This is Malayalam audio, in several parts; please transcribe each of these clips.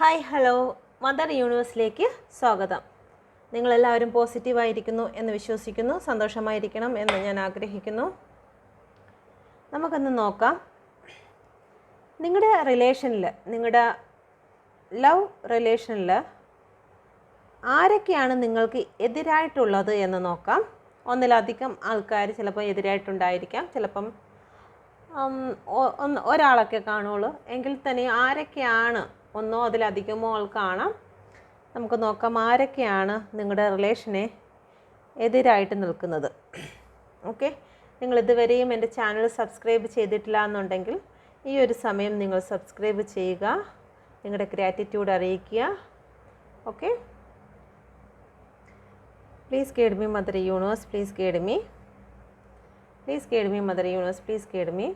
ഹായ് ഹലോ മദർ യൂണിവേഴ്സിലേക്ക് സ്വാഗതം. നിങ്ങളെല്ലാവരും പോസിറ്റീവായിരിക്കുന്നു എന്ന് വിശ്വസിക്കുന്നു. സന്തോഷമായിരിക്കണം എന്ന് ഞാൻ ആഗ്രഹിക്കുന്നു. നമുക്കൊന്ന് നോക്കാം. നിങ്ങളുടെ റിലേഷനിൽ, നിങ്ങളുടെ ലവ് റിലേഷനിൽ ആരൊക്കെയാണ് നിങ്ങൾക്ക് എതിരായിട്ടുള്ളത് എന്ന് നോക്കാം. ഒന്നിലധികം ആൾക്കാർ ചിലപ്പോൾ എതിരായിട്ടുണ്ടായിരിക്കാം, ചിലപ്പം ഒരാളൊക്കെ കാണുള്ളൂ. എങ്കിൽ തന്നെ ആരൊക്കെയാണ്, ഒന്നോ അതിലധികമോ ആൾ കാണാം. നമുക്ക് നോക്കാം ആരൊക്കെയാണ് നിങ്ങളുടെ റിലേഷനെ എതിരായിട്ട് നിൽക്കുന്നത്. ഓക്കെ, നിങ്ങൾ ഇതുവരെയും എൻ്റെ ചാനൽ സബ്സ്ക്രൈബ് ചെയ്തിട്ടില്ല എന്നുണ്ടെങ്കിൽ ഈ ഒരു സമയം നിങ്ങൾ സബ്സ്ക്രൈബ് ചെയ്യുക, നിങ്ങളുടെ ഗ്രാറ്റിറ്റ്യൂഡ് അറിയിക്കുക. Okay, please guide me mother universe, please guide me, please guide me mother universe, please guide me.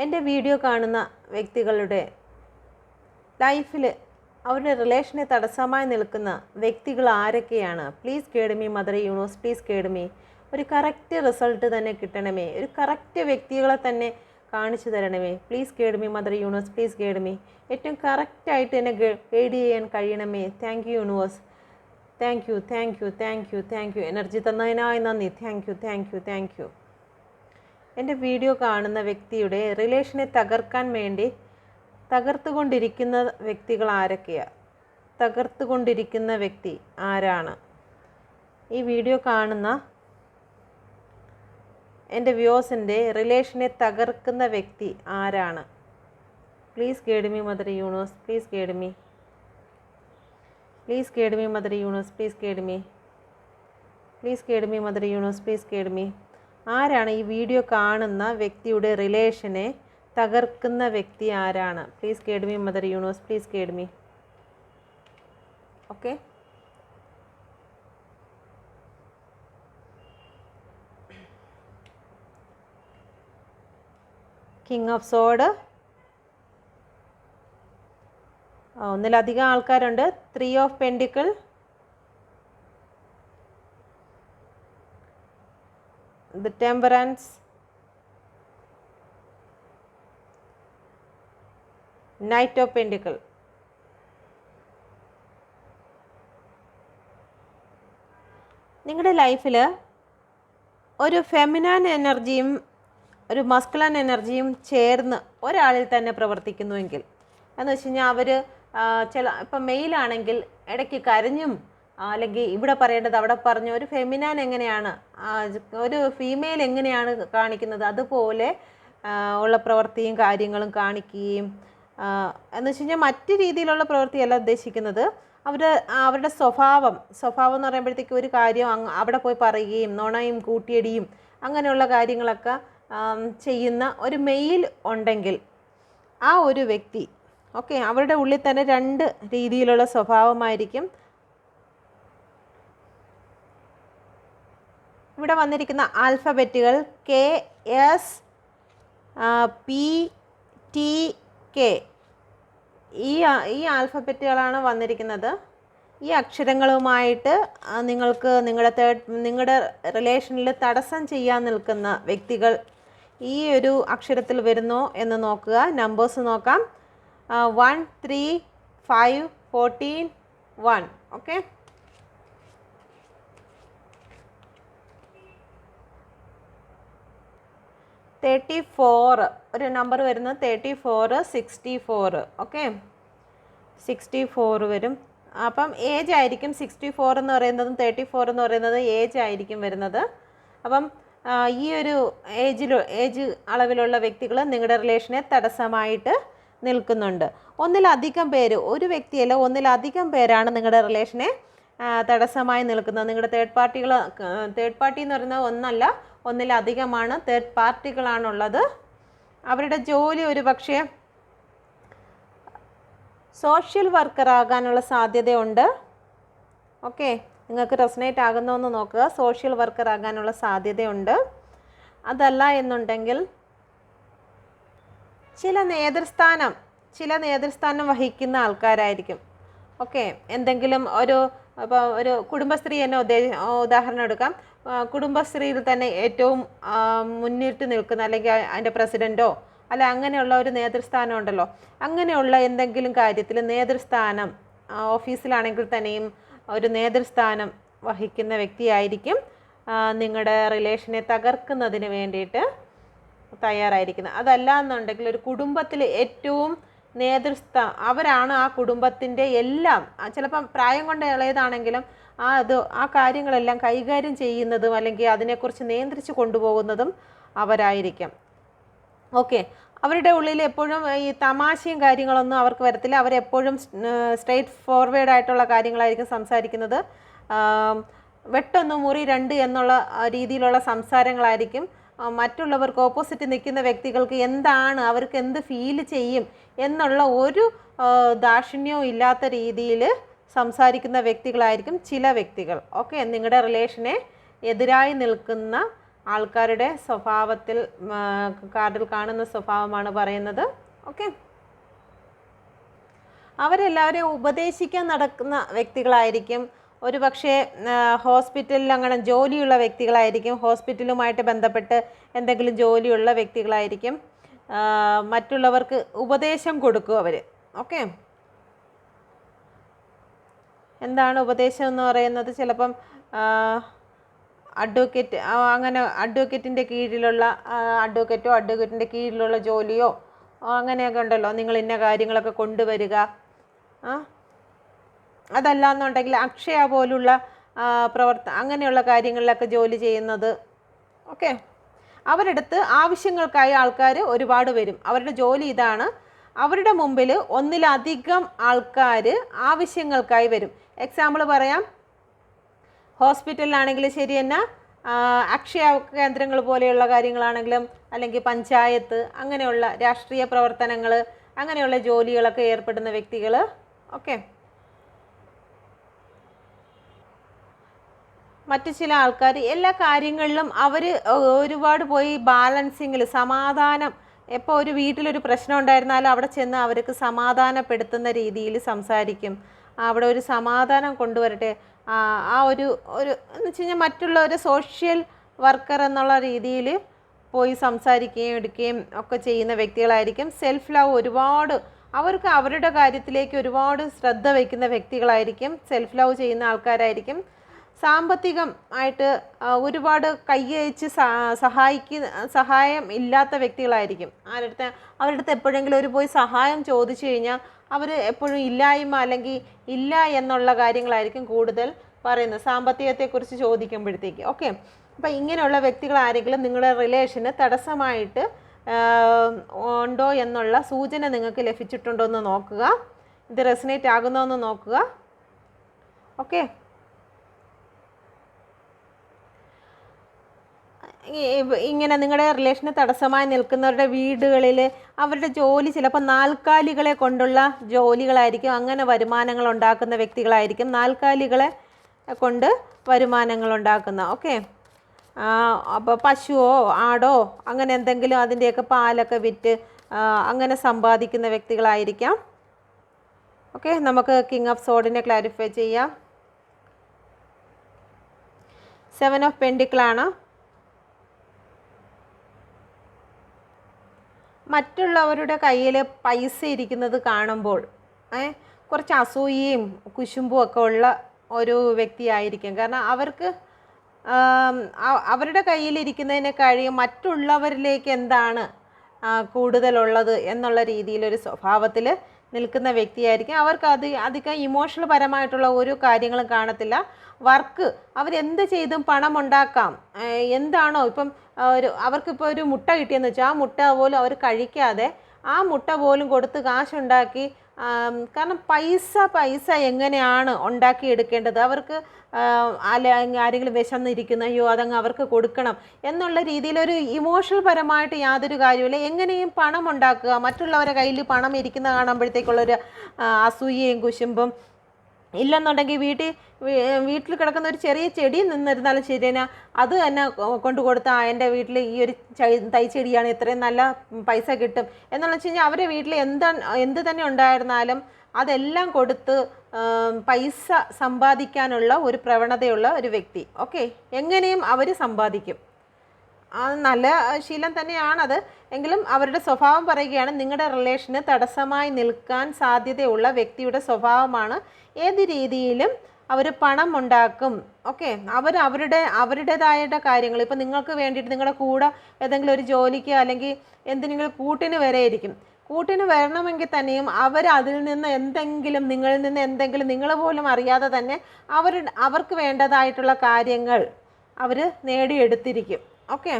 എൻ്റെ വീഡിയോ കാണുന്ന വ്യക്തികളുടെ ലൈഫിൽ അവരുടെ റിലേഷനെ തടസ്സമായി നിൽക്കുന്ന വ്യക്തികൾ ആരൊക്കെയാണ്? Please guide me mother universe, please guide me. ഒരു കറക്റ്റ് റിസൾട്ട് തന്നെ കിട്ടണമേ, ഒരു കറക്റ്റ് വ്യക്തികളെ തന്നെ കാണിച്ചു തരണമേ. Please guide me mother universe, please guide me. ഏറ്റവും കറക്റ്റായിട്ട് എന്നെ ഗൈഡ് ചെയ്യാൻ കഴിയണമേ. Thank you universe, thank you, thank you, thank you, thank you. Energy തന്നതിനായി നന്ദി. Thank you, thank you, thank you. എൻ്റെ വീഡിയോ കാണുന്ന വ്യക്തിയുടെ റിലേഷനെ തകർക്കാൻ വേണ്ടി തകർത്തുകൊണ്ടിരിക്കുന്ന വ്യക്തികൾ ആരൊക്കെയാണ്? തകർത്തുകൊണ്ടിരിക്കുന്ന വ്യക്തി ആരാണ്? ഈ വീഡിയോ കാണുന്ന എൻ്റെ വ്യൂവേഴ്സിൻ്റെ റിലേഷനെ തകർക്കുന്ന വ്യക്തി ആരാണ്? Please guide me mother universe, please guide me, please guide me mother universe, please guide me, please guide me mother universe, please guide me. ആരാണ് ഈ വീഡിയോ കാണുന്ന വ്യക്തിയുടെ റിലേഷനെ തകർക്കുന്ന വ്യക്തി ആരാണ്? Please guide me mother universe, please guide me. Okay, king of സോഡ്, ഒന്നിലധികം ആൾക്കാരുണ്ട്. 3 of പെൻഡിക്കിൾ, the temperance, knight of pentacle. നിങ്ങളുടെ ലൈഫിൽ ഒരു ഫെമിനൈൻ എനർജിയും ഒരു മസ്കുലൻ എനർജിയും ചേർന്ന് ഒരാളിൽ തന്നെ പ്രവർത്തിക്കുന്നുവെങ്കിൽ, എന്ന് വെച്ച് കഴിഞ്ഞാൽ അവർ ഇപ്പം മെയിലാണെങ്കിൽ ഇടയ്ക്ക് കരഞ്ഞും അല്ലെങ്കിൽ ഇവിടെ പറയേണ്ടത് അവിടെ പറഞ്ഞു, ഒരു ഫെമിനൈൻ എങ്ങനെയാണ്, ഒരു ഫീമെയിൽ എങ്ങനെയാണ് കാണിക്കുന്നത് അതുപോലെ ഉള്ള പ്രവൃത്തിയും കാര്യങ്ങളും കാണിക്കുകയും, എന്ന് വെച്ച് കഴിഞ്ഞാൽ മറ്റ് രീതിയിലുള്ള പ്രവൃത്തിയല്ല ഉദ്ദേശിക്കുന്നത്. അവരുടെ സ്വഭാവം എന്ന് പറയുമ്പോഴത്തേക്ക് ഒരു കാര്യം അവിടെ പോയി പറയുകയും നുണയും കൂട്ടിയടിയും അങ്ങനെയുള്ള കാര്യങ്ങളൊക്കെ ചെയ്യുന്ന ഒരു മെയിൽ ഉണ്ടെങ്കിൽ ആ ഒരു വ്യക്തി, ഓക്കെ, അവരുടെ ഉള്ളിൽ തന്നെ 2 രീതിയിലുള്ള സ്വഭാവമായിരിക്കും. ഇവിടെ വന്നിരിക്കുന്ന ആൽഫബറ്റുകൾ KS PTK, ഈ ആൽഫബറ്റുകളാണ് വന്നിരിക്കുന്നത്. ഈ അക്ഷരങ്ങളുമായിട്ട് നിങ്ങളുടെ റിലേഷനിൽ തടസ്സം ചെയ്യാൻ നിൽക്കുന്ന വ്യക്തികൾ ഈ ഒരു അക്ഷരത്തിൽ വരുന്നോ എന്ന് നോക്കുക. നമ്പേഴ്സ് നോക്കാം. 1 3 5 14 1. ഓക്കെ, 34 ഒരു നമ്പർ വരുന്നത് 34 64. ഓക്കെ, 64 വരും. അപ്പം ഏജ് ആയിരിക്കും 64 എന്ന് പറയുന്നതും 34 എന്ന് പറയുന്നത് ഏജ് ആയിരിക്കും വരുന്നത്. അപ്പം ഈ ഒരു ഏജ് അളവിലുള്ള വ്യക്തികൾ നിങ്ങളുടെ റിലേഷനെ തടസ്സമായിട്ട് നിൽക്കുന്നുണ്ട്. ഒന്നിലധികം പേര്, ഒരു വ്യക്തിയല്ല ഒന്നിലധികം പേരാണ് നിങ്ങളുടെ റിലേഷനെ തടസ്സമായി നിൽക്കുന്നത്. നിങ്ങളുടെ തേർഡ് പാർട്ടി എന്ന് പറയുന്നത് ഒന്നല്ല, ഒന്നിലധികമാണ് തേർഡ് പാർട്ടികളാണുള്ളത്. അവരുടെ ജോലി ഒരു പക്ഷേ സോഷ്യൽ വർക്കർ ആകാനുള്ള സാധ്യതയുണ്ട്. ഓക്കെ, നിങ്ങൾക്ക് റെസനേറ്റ് ആകുന്നോന്ന് നോക്കുക. സോഷ്യൽ വർക്കർ ആകാനുള്ള സാധ്യതയുണ്ട്. അതല്ല എന്നുണ്ടെങ്കിൽ ചില നേതൃസ്ഥാനം വഹിക്കുന്ന ആൾക്കാരായിരിക്കും. ഓക്കെ, എന്തെങ്കിലും ഒരു കുടുംബശ്രീ എന്നെ ഉദാഹരണം എടുക്കാം. കുടുംബശ്രീയിൽ തന്നെ ഏറ്റവും മുന്നിട്ട് നിൽക്കുന്ന അല്ലെങ്കിൽ അതിൻ്റെ പ്രസിഡൻറ്റോ അല്ല അങ്ങനെയുള്ള ഒരു നേതൃസ്ഥാനം ഉണ്ടല്ലോ, അങ്ങനെയുള്ള എന്തെങ്കിലും കാര്യത്തിൽ നേതൃസ്ഥാനം, ഓഫീസിലാണെങ്കിൽ തന്നെയും ഒരു നേതൃസ്ഥാനം വഹിക്കുന്ന വ്യക്തിയായിരിക്കും നിങ്ങളുടെ റിലേഷനെ തകർക്കുന്നതിന് വേണ്ടിയിട്ട് തയ്യാറായിരിക്കുന്നത്. അതല്ല എന്നുണ്ടെങ്കിൽ ഒരു കുടുംബത്തിൽ ഏറ്റവും അവരാണ് ആ കുടുംബത്തിൻ്റെ എല്ലാം, ചിലപ്പം പ്രായം കൊണ്ട് ഇളയതാണെങ്കിലും ആ കാര്യങ്ങളെല്ലാം കൈകാര്യം ചെയ്യുന്നതും അല്ലെങ്കിൽ അതിനെക്കുറിച്ച് നിയന്ത്രിച്ച് കൊണ്ടുപോകുന്നതും അവരായിരിക്കും. ഓക്കെ, അവരുടെ ഉള്ളിൽ എപ്പോഴും ഈ തമാശയും കാര്യങ്ങളൊന്നും അവർക്ക് വരത്തില്ല. അവരെപ്പോഴും സ്ട്രെയിറ്റ് ഫോർവേഡ് ആയിട്ടുള്ള കാര്യങ്ങളായിരിക്കും സംസാരിക്കുന്നത്. വെട്ടൊന്ന് മുറി രണ്ട് എന്നുള്ള രീതിയിലുള്ള സംസാരങ്ങളായിരിക്കും. മറ്റുള്ളവർക്ക് ഓപ്പോസിറ്റ് നിൽക്കുന്ന വ്യക്തികൾക്ക് എന്താണ്, അവർക്ക് എന്ത് ഫീൽ ചെയ്യും എന്നുള്ള ഒരു ദാക്ഷിണ്യവും ഇല്ലാത്ത രീതിയിൽ സംസാരിക്കുന്ന വ്യക്തികളായിരിക്കും ചില വ്യക്തികൾ. ഓക്കെ, നിങ്ങളുടെ റിലേഷനെ എതിരായി നിൽക്കുന്ന ആൾക്കാരുടെ സ്വഭാവത്തിൽ കാർഡിൽ കാണുന്ന സ്വഭാവമാണ് പറയുന്നത്. ഓക്കെ, അവരെല്ലാവരെയും ഉപദേശിക്കാൻ നടക്കുന്ന വ്യക്തികളായിരിക്കും. ഒരു പക്ഷേ ഹോസ്പിറ്റലിൽ അങ്ങനെ ജോലിയുള്ള വ്യക്തികളായിരിക്കും. ഹോസ്പിറ്റലുമായിട്ട് ബന്ധപ്പെട്ട് എന്തെങ്കിലും ജോലിയുള്ള വ്യക്തികളായിരിക്കും. മറ്റുള്ളവർക്ക് ഉപദേശം കൊടുക്കും അവർ. ഓക്കെ, എന്താണ് ഉപദേശം എന്ന് പറയുന്നത്? ചിലപ്പം അഡ്വക്കേറ്റ്, അങ്ങനെ അഡ്വക്കേറ്റിൻ്റെ കീഴിലുള്ള അഡ്വക്കേറ്റിൻ്റെ കീഴിലുള്ള ജോലിയോ അങ്ങനെയൊക്കെ ഉണ്ടല്ലോ. നിങ്ങൾ ഇന്ന കാര്യങ്ങളൊക്കെ കൊണ്ടുവരിക. അതല്ല എന്നുണ്ടെങ്കിൽ അക്ഷയ പോലുള്ള അങ്ങനെയുള്ള കാര്യങ്ങളിലൊക്കെ ജോലി ചെയ്യുന്നത്. ഓക്കെ, അവരടുത്ത് ആവശ്യങ്ങൾക്കായി ആൾക്കാർ ഒരുപാട് വരും. അവരുടെ ജോലി ഇതാണ്. അവരുടെ മുമ്പിൽ ഒന്നിലധികം ആൾക്കാർ ആവശ്യങ്ങൾക്കായി വരും. എക്സാമ്പിൾ പറയാം, ഹോസ്പിറ്റലിലാണെങ്കിൽ ശരി തന്നെ, അക്ഷയ കേന്ദ്രങ്ങൾ പോലെയുള്ള കാര്യങ്ങളാണെങ്കിലും അല്ലെങ്കിൽ പഞ്ചായത്ത്, അങ്ങനെയുള്ള രാഷ്ട്രീയ പ്രവർത്തനങ്ങൾ, അങ്ങനെയുള്ള ജോലികളൊക്കെ ഏർപ്പെടുന്ന വ്യക്തികൾ. ഓക്കെ, മറ്റു ചില ആൾക്കാർ എല്ലാ കാര്യങ്ങളിലും അവർ ഒരുപാട് പോയി ബാലൻസിങ്ങിൽ സമാധാനം, ഇപ്പോൾ ഒരു വീട്ടിലൊരു പ്രശ്നം ഉണ്ടായിരുന്നാലും അവിടെ ചെന്ന് അവർക്ക് സമാധാനപ്പെടുത്തുന്ന രീതിയിൽ സംസാരിക്കും. അവിടെ ഒരു സമാധാനം കൊണ്ടുവരട്ടെ, ഒരു എന്ന് വെച്ച് കഴിഞ്ഞാൽ മറ്റുള്ള ഒരു സോഷ്യൽ വർക്കർ എന്നുള്ള രീതിയിൽ പോയി സംസാരിക്കുകയും എടുക്കുകയും ഒക്കെ ചെയ്യുന്ന വ്യക്തികളായിരിക്കും. സെൽഫ് ലവ് ഒരുപാട്, അവർക്ക് അവരുടെ കാര്യത്തിലേക്ക് ഒരുപാട് ശ്രദ്ധ വയ്ക്കുന്ന വ്യക്തികളായിരിക്കും. സെൽഫ് ലവ് ചെയ്യുന്ന ആൾക്കാരായിരിക്കും. സാമ്പത്തികമായിട്ട് ഒരുപാട് കൈയച്ച് സഹായം ഇല്ലാത്ത വ്യക്തികളായിരിക്കും. അവരുടെ അടുത്ത് എപ്പോഴെങ്കിലും ഒരു പോയി സഹായം ചോദിച്ചു കഴിഞ്ഞാൽ അവർ എപ്പോഴും ഇല്ലായ്മ അല്ലെങ്കിൽ ഇല്ല എന്നുള്ള കാര്യങ്ങളായിരിക്കും കൂടുതൽ പറയുന്നത് സാമ്പത്തികത്തെക്കുറിച്ച് ചോദിക്കുമ്പോഴത്തേക്ക്. ഓക്കെ, അപ്പോൾ ഇങ്ങനെയുള്ള വ്യക്തികൾ ആരെങ്കിലും നിങ്ങളുടെ റിലേഷന് തടസ്സമായിട്ട് ഉണ്ടോ എന്നുള്ള സൂചന നിങ്ങൾക്ക് ലഭിച്ചിട്ടുണ്ടോ എന്ന് നോക്കുക. ഇത് റെസനേറ്റ് ആകുന്നോ എന്ന് നോക്കുക. ഓക്കെ, ഇങ്ങനെ നിങ്ങളുടെ റിലേഷന് തടസ്സമായി നിൽക്കുന്നവരുടെ വീടുകളിൽ അവരുടെ ജോലി ചിലപ്പോൾ നാൽക്കാലികളെ കൊണ്ടുള്ള ജോലികളായിരിക്കും. അങ്ങനെ വരുമാനങ്ങൾ ഉണ്ടാക്കുന്ന വ്യക്തികളായിരിക്കും. നാൽക്കാലികളെ കൊണ്ട് വരുമാനങ്ങൾ ഉണ്ടാക്കുന്ന. ഓക്കെ, അപ്പോൾ പശുവോ ആടോ അങ്ങനെ എന്തെങ്കിലും അതിൻ്റെയൊക്കെ പാലൊക്കെ വിറ്റ് അങ്ങനെ സമ്പാദിക്കുന്ന വ്യക്തികളായിരിക്കാം. ഓക്കെ, നമുക്ക് കിങ് ഓഫ് സോഡിനെ ക്ലാരിഫൈ ചെയ്യാം. 7 ഓഫ് പെൻഡിക്കിളാണ്. മറ്റുള്ളവരുടെ കയ്യിൽ പൈസ ഇരിക്കുന്നത് കാണുമ്പോൾ കുറച്ച് അസൂയയും കുശുമ്പും ഒക്കെ ഉള്ള ഒരു വ്യക്തിയായിരിക്കും. കാരണം അവർക്ക് അവരുടെ കയ്യിലിരിക്കുന്നതിനെ കഴിയും മറ്റുള്ളവരിലേക്ക് എന്താണ് കൂടുതലുള്ളത് എന്നുള്ള രീതിയിലൊരു സ്വഭാവത്തിൽ നിൽക്കുന്ന വ്യക്തിയായിരിക്കും. അവർക്ക് അധികം ഇമോഷണൽ പരമായിട്ടുള്ള ഒരു കാര്യങ്ങളും കാണത്തില്ല. വർക്ക് അവരെന്ത് ചെയ്തും പണം ഉണ്ടാക്കാം. എന്താണോ ഇപ്പം അവർക്കിപ്പോൾ ഒരു മുട്ട കിട്ടിയെന്ന് വെച്ചാൽ ആ മുട്ട പോലും അവർ കഴിക്കാതെ ആ മുട്ട പോലും കൊടുത്ത് കാശുണ്ടാക്കി. കാരണം പൈസ എങ്ങനെയാണ് ഉണ്ടാക്കിയെടുക്കേണ്ടത്, അവർക്ക് ആരെങ്കിലും വിശന്നിരിക്കുന്ന അയ്യോ അതങ്ങ് അവർക്ക് കൊടുക്കണം എന്നുള്ള രീതിയിലൊരു ഇമോഷണൽ പരമായിട്ട് യാതൊരു കാര്യമില്ല. എങ്ങനെയും പണം ഉണ്ടാക്കുക, മറ്റുള്ളവരുടെ കയ്യിൽ പണം ഇരിക്കുന്ന കാണുമ്പോഴത്തേക്കുള്ളൊരു അസൂയയും കുശുമ്പും. ഇല്ലെന്നുണ്ടെങ്കിൽ വീട്ടിൽ കിടക്കുന്ന ഒരു ചെറിയ ചെടി നിന്നിരുന്നാലും ശരിയെന്നാ അത് തന്നെ കൊണ്ട് കൊടുത്താൽ എൻ്റെ വീട്ടിൽ ഈ ഒരു തൈച്ചെടിയാണ് ഇത്രയും നല്ല പൈസ കിട്ടും എന്നുള്ള വെച്ച് കഴിഞ്ഞാൽ അവരുടെ വീട്ടിൽ എന്ത് തന്നെ ഉണ്ടായിരുന്നാലും അതെല്ലാം കൊടുത്ത് പൈസ സമ്പാദിക്കാനുള്ള ഒരു പ്രവണതയുള്ള ഒരു വ്യക്തി. ഓക്കെ, എങ്ങനെയും അവർ സമ്പാദിക്കും. നല്ല ശീലം തന്നെയാണത്. എങ്കിലും അവരുടെ സ്വഭാവം പറയുകയാണ്, നിങ്ങളുടെ റിലേഷന് തടസ്സമായി നിൽക്കാൻ സാധ്യതയുള്ള വ്യക്തിയുടെ സ്വഭാവമാണ്. ഏത് രീതിയിലും അവർ പണം ഉണ്ടാക്കും. ഓക്കെ, അവരുടേതായ കാര്യങ്ങൾ, ഇപ്പം നിങ്ങൾക്ക് വേണ്ടിയിട്ട് നിങ്ങളുടെ കൂടെ ഏതെങ്കിലും ഒരു ജോലിക്ക് അല്ലെങ്കിൽ എന്തിനെങ്കിലും കൂട്ടിന് വരെ ഇരിക്കും. കൂട്ടിന് വരണമെങ്കിൽ തന്നെയും അവർ അതിൽ നിന്ന് എന്തെങ്കിലും, നിങ്ങളിൽ നിന്ന് എന്തെങ്കിലും, നിങ്ങൾ പോലും അറിയാതെ തന്നെ അവർക്ക് വേണ്ടതായിട്ടുള്ള കാര്യങ്ങൾ അവർ നേടിയെടുത്തിരിക്കും. ഓക്കെ,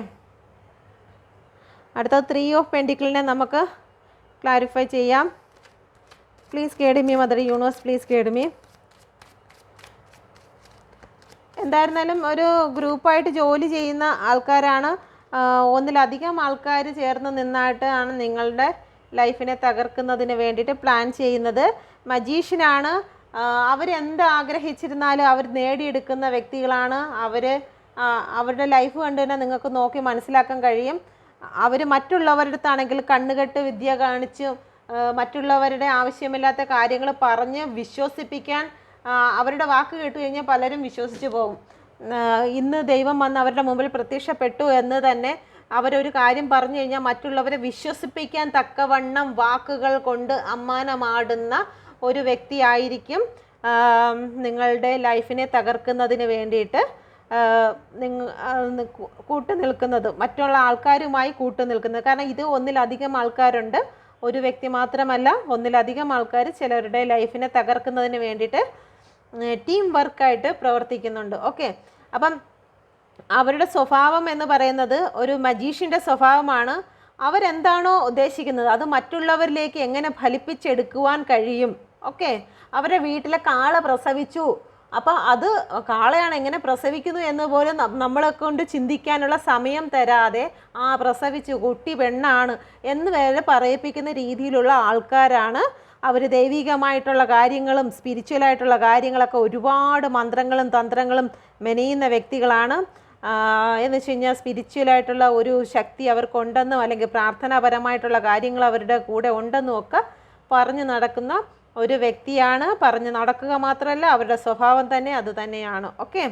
അടുത്തത് 3 ഓഫ് പെൻഡിക്കിളിനെ നമുക്ക് ക്ലാരിഫൈ ചെയ്യാം. Please guide me mother universe, please guide me. എന്തായിരുന്നാലും ഒരു ഗ്രൂപ്പായിട്ട് ജോലി ചെയ്യുന്ന ആൾക്കാരാണ്. ഒന്നിലധികം ആൾക്കാർ ചേർന്ന് നിന്നായിട്ടാണ് നിങ്ങളുടെ ലൈഫിനെ തകർക്കുന്നതിന് വേണ്ടിയിട്ട് പ്ലാൻ ചെയ്യുന്നത്. മജീഷ്യനാണ്. അവരെന്ത് ആഗ്രഹിച്ചിരുന്നാലും അവർ നേടിയെടുക്കുന്ന വ്യക്തികളാണ്. അവരുടെ ലൈഫ് കണ്ട് തന്നെ നിങ്ങൾക്ക് നോക്കി മനസ്സിലാക്കാൻ കഴിയും. അവർ മറ്റുള്ളവരുടെ അടുത്താണെങ്കിൽ കണ്ണുകെട്ട് വിദ്യ കാണിച്ച് മറ്റുള്ളവരുടെ ആവശ്യമില്ലാത്ത കാര്യങ്ങൾ പറഞ്ഞ് വിശ്വസിപ്പിക്കാൻ, അവരുടെ വാക്ക് കേട്ട് കഴിഞ്ഞാൽ പലരും വിശ്വസിച്ച് പോകും. ഇന്ന് ദൈവം വന്ന് അവരുടെ മുമ്പിൽ പ്രത്യക്ഷപ്പെട്ടു എന്ന് തന്നെ അവരൊരു കാര്യം പറഞ്ഞു കഴിഞ്ഞാൽ മറ്റുള്ളവരെ വിശ്വസിപ്പിക്കാൻ തക്കവണ്ണം വാക്കുകൾ കൊണ്ട് അമ്മാനമാടുന്ന ഒരു വ്യക്തിയായിരിക്കും നിങ്ങളുടെ ലൈഫിനെ തകർക്കുന്നതിന് വേണ്ടിയിട്ട് കൂട്ടുനിൽക്കുന്നത്, മറ്റുള്ള ആൾക്കാരുമായി കൂട്ടുനിൽക്കുന്നത്. കാരണം ഇത് ഒന്നിലധികം ആൾക്കാരുണ്ട്, ഒരു വ്യക്തി മാത്രമല്ല, ഒന്നിലധികം ആൾക്കാർ ചിലരുടെ ലൈഫിനെ തകർക്കുന്നതിന് വേണ്ടിയിട്ട് ടീം വർക്കായിട്ട് പ്രവർത്തിക്കുന്നുണ്ട്. ഓക്കെ, അപ്പം അവരുടെ സ്വഭാവം എന്ന് പറയുന്നത് ഒരു മജീഷ്യൻ്റെ സ്വഭാവമാണ്. അവരെന്താണോ ഉദ്ദേശിക്കുന്നത് അത് മറ്റുള്ളവരിലേക്ക് എങ്ങനെ ഫലിപ്പിച്ചെടുക്കുവാൻ കഴിയും. ഓക്കെ, അവരുടെ വീട്ടിലെ കാള പ്രസവിച്ചു, അപ്പോൾ അത് കാളയാണ്, എങ്ങനെ പ്രസവിക്കുന്നു എന്ന് പോലും നമ്മളെ കൊണ്ട് ചിന്തിക്കാനുള്ള സമയം തരാതെ പ്രസവിച്ചു, കുട്ടി പെണ്ണാണ് എന്ന് വരെ പറയിപ്പിക്കുന്ന രീതിയിലുള്ള ആൾക്കാരാണ് അവർ. ദൈവികമായിട്ടുള്ള കാര്യങ്ങളും സ്പിരിച്വലായിട്ടുള്ള കാര്യങ്ങളൊക്കെ ഒരുപാട് മന്ത്രങ്ങളും തന്ത്രങ്ങളും മെനയുന്ന വ്യക്തികളാണ്. എന്ന് വെച്ച് കഴിഞ്ഞാൽ സ്പിരിച്വലായിട്ടുള്ള ഒരു ശക്തി അവർക്കുണ്ടെന്നും അല്ലെങ്കിൽ പ്രാർത്ഥനാപരമായിട്ടുള്ള കാര്യങ്ങൾ അവരുടെ കൂടെ ഉണ്ടെന്നും ഒക്കെ പറഞ്ഞു നടക്കുന്ന ഒരു വ്യക്തിയാണ്. പറഞ്ഞു നടക്കുക മാത്രമല്ല, അവരുടെ സ്വഭാവം തന്നെ അത് തന്നെയാണ്. ഓക്കെ,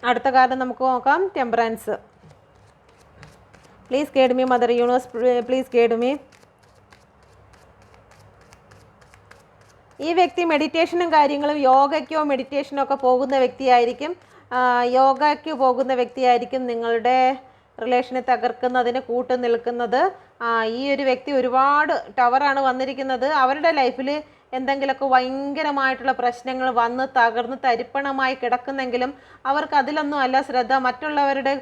അടുത്ത കാര്യം നമുക്ക് നോക്കാം. Temperance. Please guide me mother universe, please guide me. ഈ വ്യക്തി മെഡിറ്റേഷനും കാര്യങ്ങളും യോഗയ്ക്കോ മെഡിറ്റേഷനോ ഒക്കെ പോകുന്ന വ്യക്തിയായിരിക്കും. യോഗയ്ക്ക് പോകുന്ന വ്യക്തിയായിരിക്കും നിങ്ങളുടെ റിലേഷനെ തകർക്കുന്നതിന് കൂട്ടു നിൽക്കുന്നത്. ഈ ഒരു വ്യക്തി ഒരുപാട് ടവറാണ് വന്നിരിക്കുന്നത്. അവരുടെ ലൈഫിൽ എന്തെങ്കിലുമൊക്കെ ഭയങ്കരമായിട്ടുള്ള പ്രശ്നങ്ങൾ വന്ന് തകർന്ന് തരിപ്പണമായി കിടക്കുന്നെങ്കിലും അവർക്ക് അതിലൊന്നും അല്ല ശ്രദ്ധ. മറ്റുള്ളവരുടെ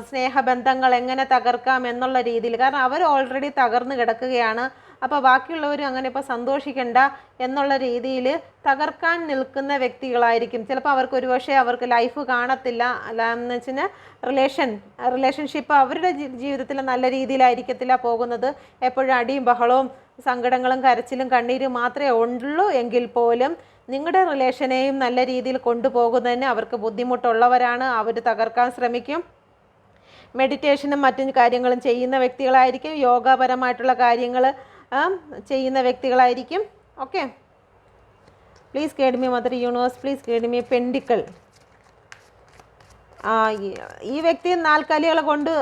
സ്നേഹബന്ധങ്ങൾ എങ്ങനെ തകർക്കാം എന്നുള്ള രീതിയിൽ, കാരണം അവർ ഓൾറെഡി തകർന്ന് കിടക്കുകയാണ്. അപ്പോൾ ബാക്കിയുള്ളവരും അങ്ങനെ ഇപ്പോൾ സന്തോഷിക്കണ്ട എന്നുള്ള രീതിയിൽ തകർക്കാൻ നിൽക്കുന്ന വ്യക്തികളായിരിക്കും. ചിലപ്പോൾ അവർക്ക് ഒരുപക്ഷെ അവർക്ക് ലൈഫ് കാണത്തില്ല, അല്ലാന്ന് വെച്ചാൽ റിലേഷൻഷിപ്പ് അവരുടെ ജീവിതത്തിൽ നല്ല രീതിയിലായിരിക്കത്തില്ല പോകുന്നത്. എപ്പോഴും അടിയും ബഹളവും സങ്കടങ്ങളും കരച്ചിലും കണ്ണീരും മാത്രമേ ഉള്ളൂ എങ്കിൽ പോലും നിങ്ങളുടെ റിലേഷനെയും നല്ല രീതിയിൽ കൊണ്ടുപോകുന്നതിന് അവർക്ക് ബുദ്ധിമുട്ടുള്ളവരാണ്. അവർ തകർക്കാൻ ശ്രമിക്കും. മെഡിറ്റേഷനും മറ്റു കാര്യങ്ങളും ചെയ്യുന്ന വ്യക്തികളായിരിക്കും. യോഗപരമായിട്ടുള്ള കാര്യങ്ങൾ ചെയ്യുന്ന വ്യക്തികളായിരിക്കും. Okay, please guide me mother universe, please guide me. Pentacle. ഈ വ്യക്തി നാൽക്കാലികളെ കൊണ്ട്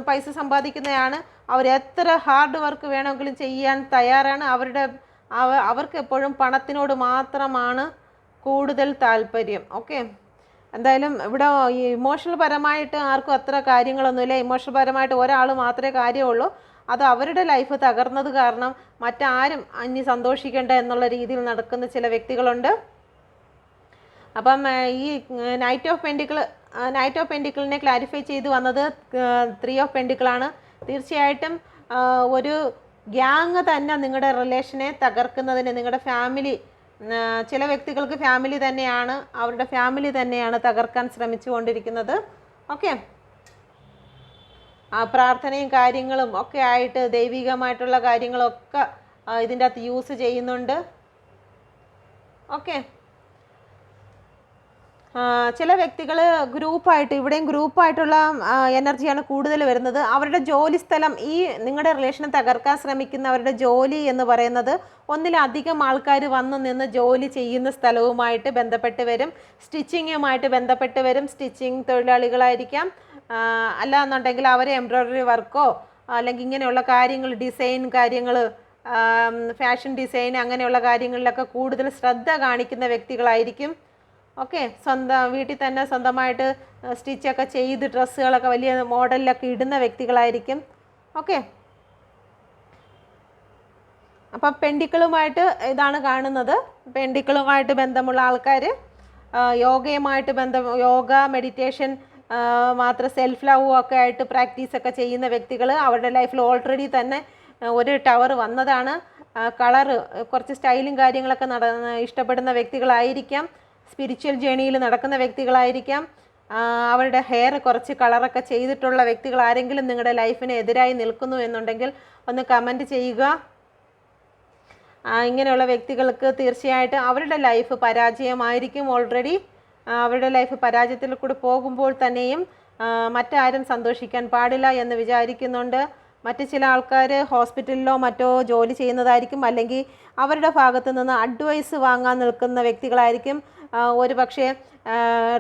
പൈസ സമ്പാദിക്കുന്നതാണ്. അവർ എത്ര ഹാർഡ് വർക്ക് വേണമെങ്കിലും ചെയ്യാൻ തയ്യാറാണ്. അവർക്ക് എപ്പോഴും പണത്തിനോട് മാത്രമാണ് കൂടുതൽ താല്പര്യം. ഓക്കെ, എന്തായാലും ഇവിടെ ഇമോഷണൽ പരമായിട്ട് ആർക്കും അത്ര കാര്യങ്ങളൊന്നുമില്ല. ഇമോഷണൽ പരമായിട്ട് ഒരാൾ മാത്രമേ കാര്യമുള്ളൂ. അത് അവരുടെ ലൈഫ് തകർന്നത് കാരണം മറ്റാരും ഇനി സന്തോഷിക്കേണ്ട എന്നുള്ള രീതിയിൽ നടക്കുന്ന ചില വ്യക്തികളുണ്ട്. അപ്പം ഈ നൈറ്റ് ഓഫ് പെൻഡിക്കിളിനെ ക്ലാരിഫൈ ചെയ്ത് വന്നത് 3 ഓഫ് പെൻഡിക്കിളാണ്. തീർച്ചയായിട്ടും ഒരു ഗ്യാങ് തന്നെ നിങ്ങളുടെ റിലേഷനെ തകർക്കുന്നതിന്, നിങ്ങളുടെ ഫാമിലി, ചില വ്യക്തികൾക്ക് ഫാമിലി തന്നെയാണ്, അവരുടെ ഫാമിലി തന്നെയാണ് തകർക്കാൻ ശ്രമിച്ചു കൊണ്ടിരിക്കുന്നത്. ഓക്കെ, പ്രാർത്ഥനയും കാര്യങ്ങളും ഒക്കെ ആയിട്ട് ദൈവികമായിട്ടുള്ള കാര്യങ്ങളൊക്കെ ഇതിൻ്റെ അകത്ത് യൂസ് ചെയ്യുന്നുണ്ട്. ഓക്കെ, ചില വ്യക്തികൾ ഗ്രൂപ്പായിട്ട്, ഇവിടെയും ഗ്രൂപ്പായിട്ടുള്ള എനർജിയാണ് കൂടുതൽ വരുന്നത്. അവരുടെ ജോലി സ്ഥലം, ഈ നിങ്ങളുടെ റിലേഷനെ തകർക്കാൻ ശ്രമിക്കുന്നവരുടെ ജോലി എന്ന് പറയുന്നത് ഒന്നിലധികം ആൾക്കാർ വന്നു നിന്ന് ജോലി ചെയ്യുന്ന സ്ഥലവുമായിട്ട് ബന്ധപ്പെട്ട് വരും. സ്റ്റിച്ചിങ്ങുമായിട്ട് ബന്ധപ്പെട്ട് വരും. സ്റ്റിച്ചിങ് തൊഴിലാളികളായിരിക്കാം, അല്ല എന്നുണ്ടെങ്കിൽ അവർ എംബ്രോയ്ഡറി വർക്കോ അല്ലെങ്കിൽ ഇങ്ങനെയുള്ള കാര്യങ്ങൾ, ഡിസൈൻ കാര്യങ്ങൾ, ഫാഷൻ ഡിസൈൻ അങ്ങനെയുള്ള കാര്യങ്ങളിലൊക്കെ കൂടുതൽ ശ്രദ്ധ കാണിക്കുന്ന വ്യക്തികളായിരിക്കും. ഓക്കെ, വീട്ടിൽ തന്നെ സ്വന്തമായിട്ട് സ്റ്റിച്ചൊക്കെ ചെയ്ത് ഡ്രസ്സുകളൊക്കെ വലിയ മോഡലിലൊക്കെ ഇടുന്ന വ്യക്തികളായിരിക്കും. ഓക്കെ, അപ്പം പെൺഡിക്കിളുമായിട്ട് ഇതാണ് കാണുന്നത്. പെൺഡിക്കിളുമായിട്ട് ബന്ധമുള്ള ആൾക്കാർ, യോഗയുമായിട്ട് യോഗ, മെഡിറ്റേഷൻ, മാത്രം സെൽഫ് ലവ് ഒക്കെ ആയിട്ട് പ്രാക്ടീസൊക്കെ ചെയ്യുന്ന വ്യക്തികൾ, അവരുടെ ലൈഫിൽ ഓൾറെഡി തന്നെ ഒരു ടവർ വന്നതാണ്. കളറ് കുറച്ച് സ്റ്റൈലും കാര്യങ്ങളൊക്കെ ഇഷ്ടപ്പെടുന്ന വ്യക്തികളായിരിക്കാം. സ്പിരിച്വൽ ജേണിയിൽ നടക്കുന്ന വ്യക്തികളായിരിക്കാം. അവരുടെ ഹെയർ കുറച്ച് കളറൊക്കെ ചെയ്തിട്ടുള്ള വ്യക്തികൾ ആരെങ്കിലും നിങ്ങളുടെ ലൈഫിന് എതിരായി നിൽക്കുന്നു എന്നുണ്ടെങ്കിൽ ഒന്ന് കമൻറ്റ് ചെയ്യുക. ഇങ്ങനെയുള്ള വ്യക്തികൾക്ക് തീർച്ചയായിട്ടും അവരുടെ ലൈഫ് പരാജയമായിരിക്കും. ഓൾറെഡി അവരുടെ ലൈഫ് പരാജയത്തിൽ കൂടി പോകുമ്പോൾ തന്നെയും മറ്റാരും സന്തോഷിക്കാൻ പാടില്ല എന്ന് വിചാരിക്കുന്നുണ്ട്. മറ്റ് ചില ആൾക്കാർ ഹോസ്പിറ്റലിലോ മറ്റോ ജോലി ചെയ്യുന്നതായിരിക്കും, അല്ലെങ്കിൽ അവരുടെ ഭാഗത്തു നിന്ന് അഡ്വൈസ് വാങ്ങാൻ നിൽക്കുന്ന വ്യക്തികളായിരിക്കും. ഒരു പക്ഷേ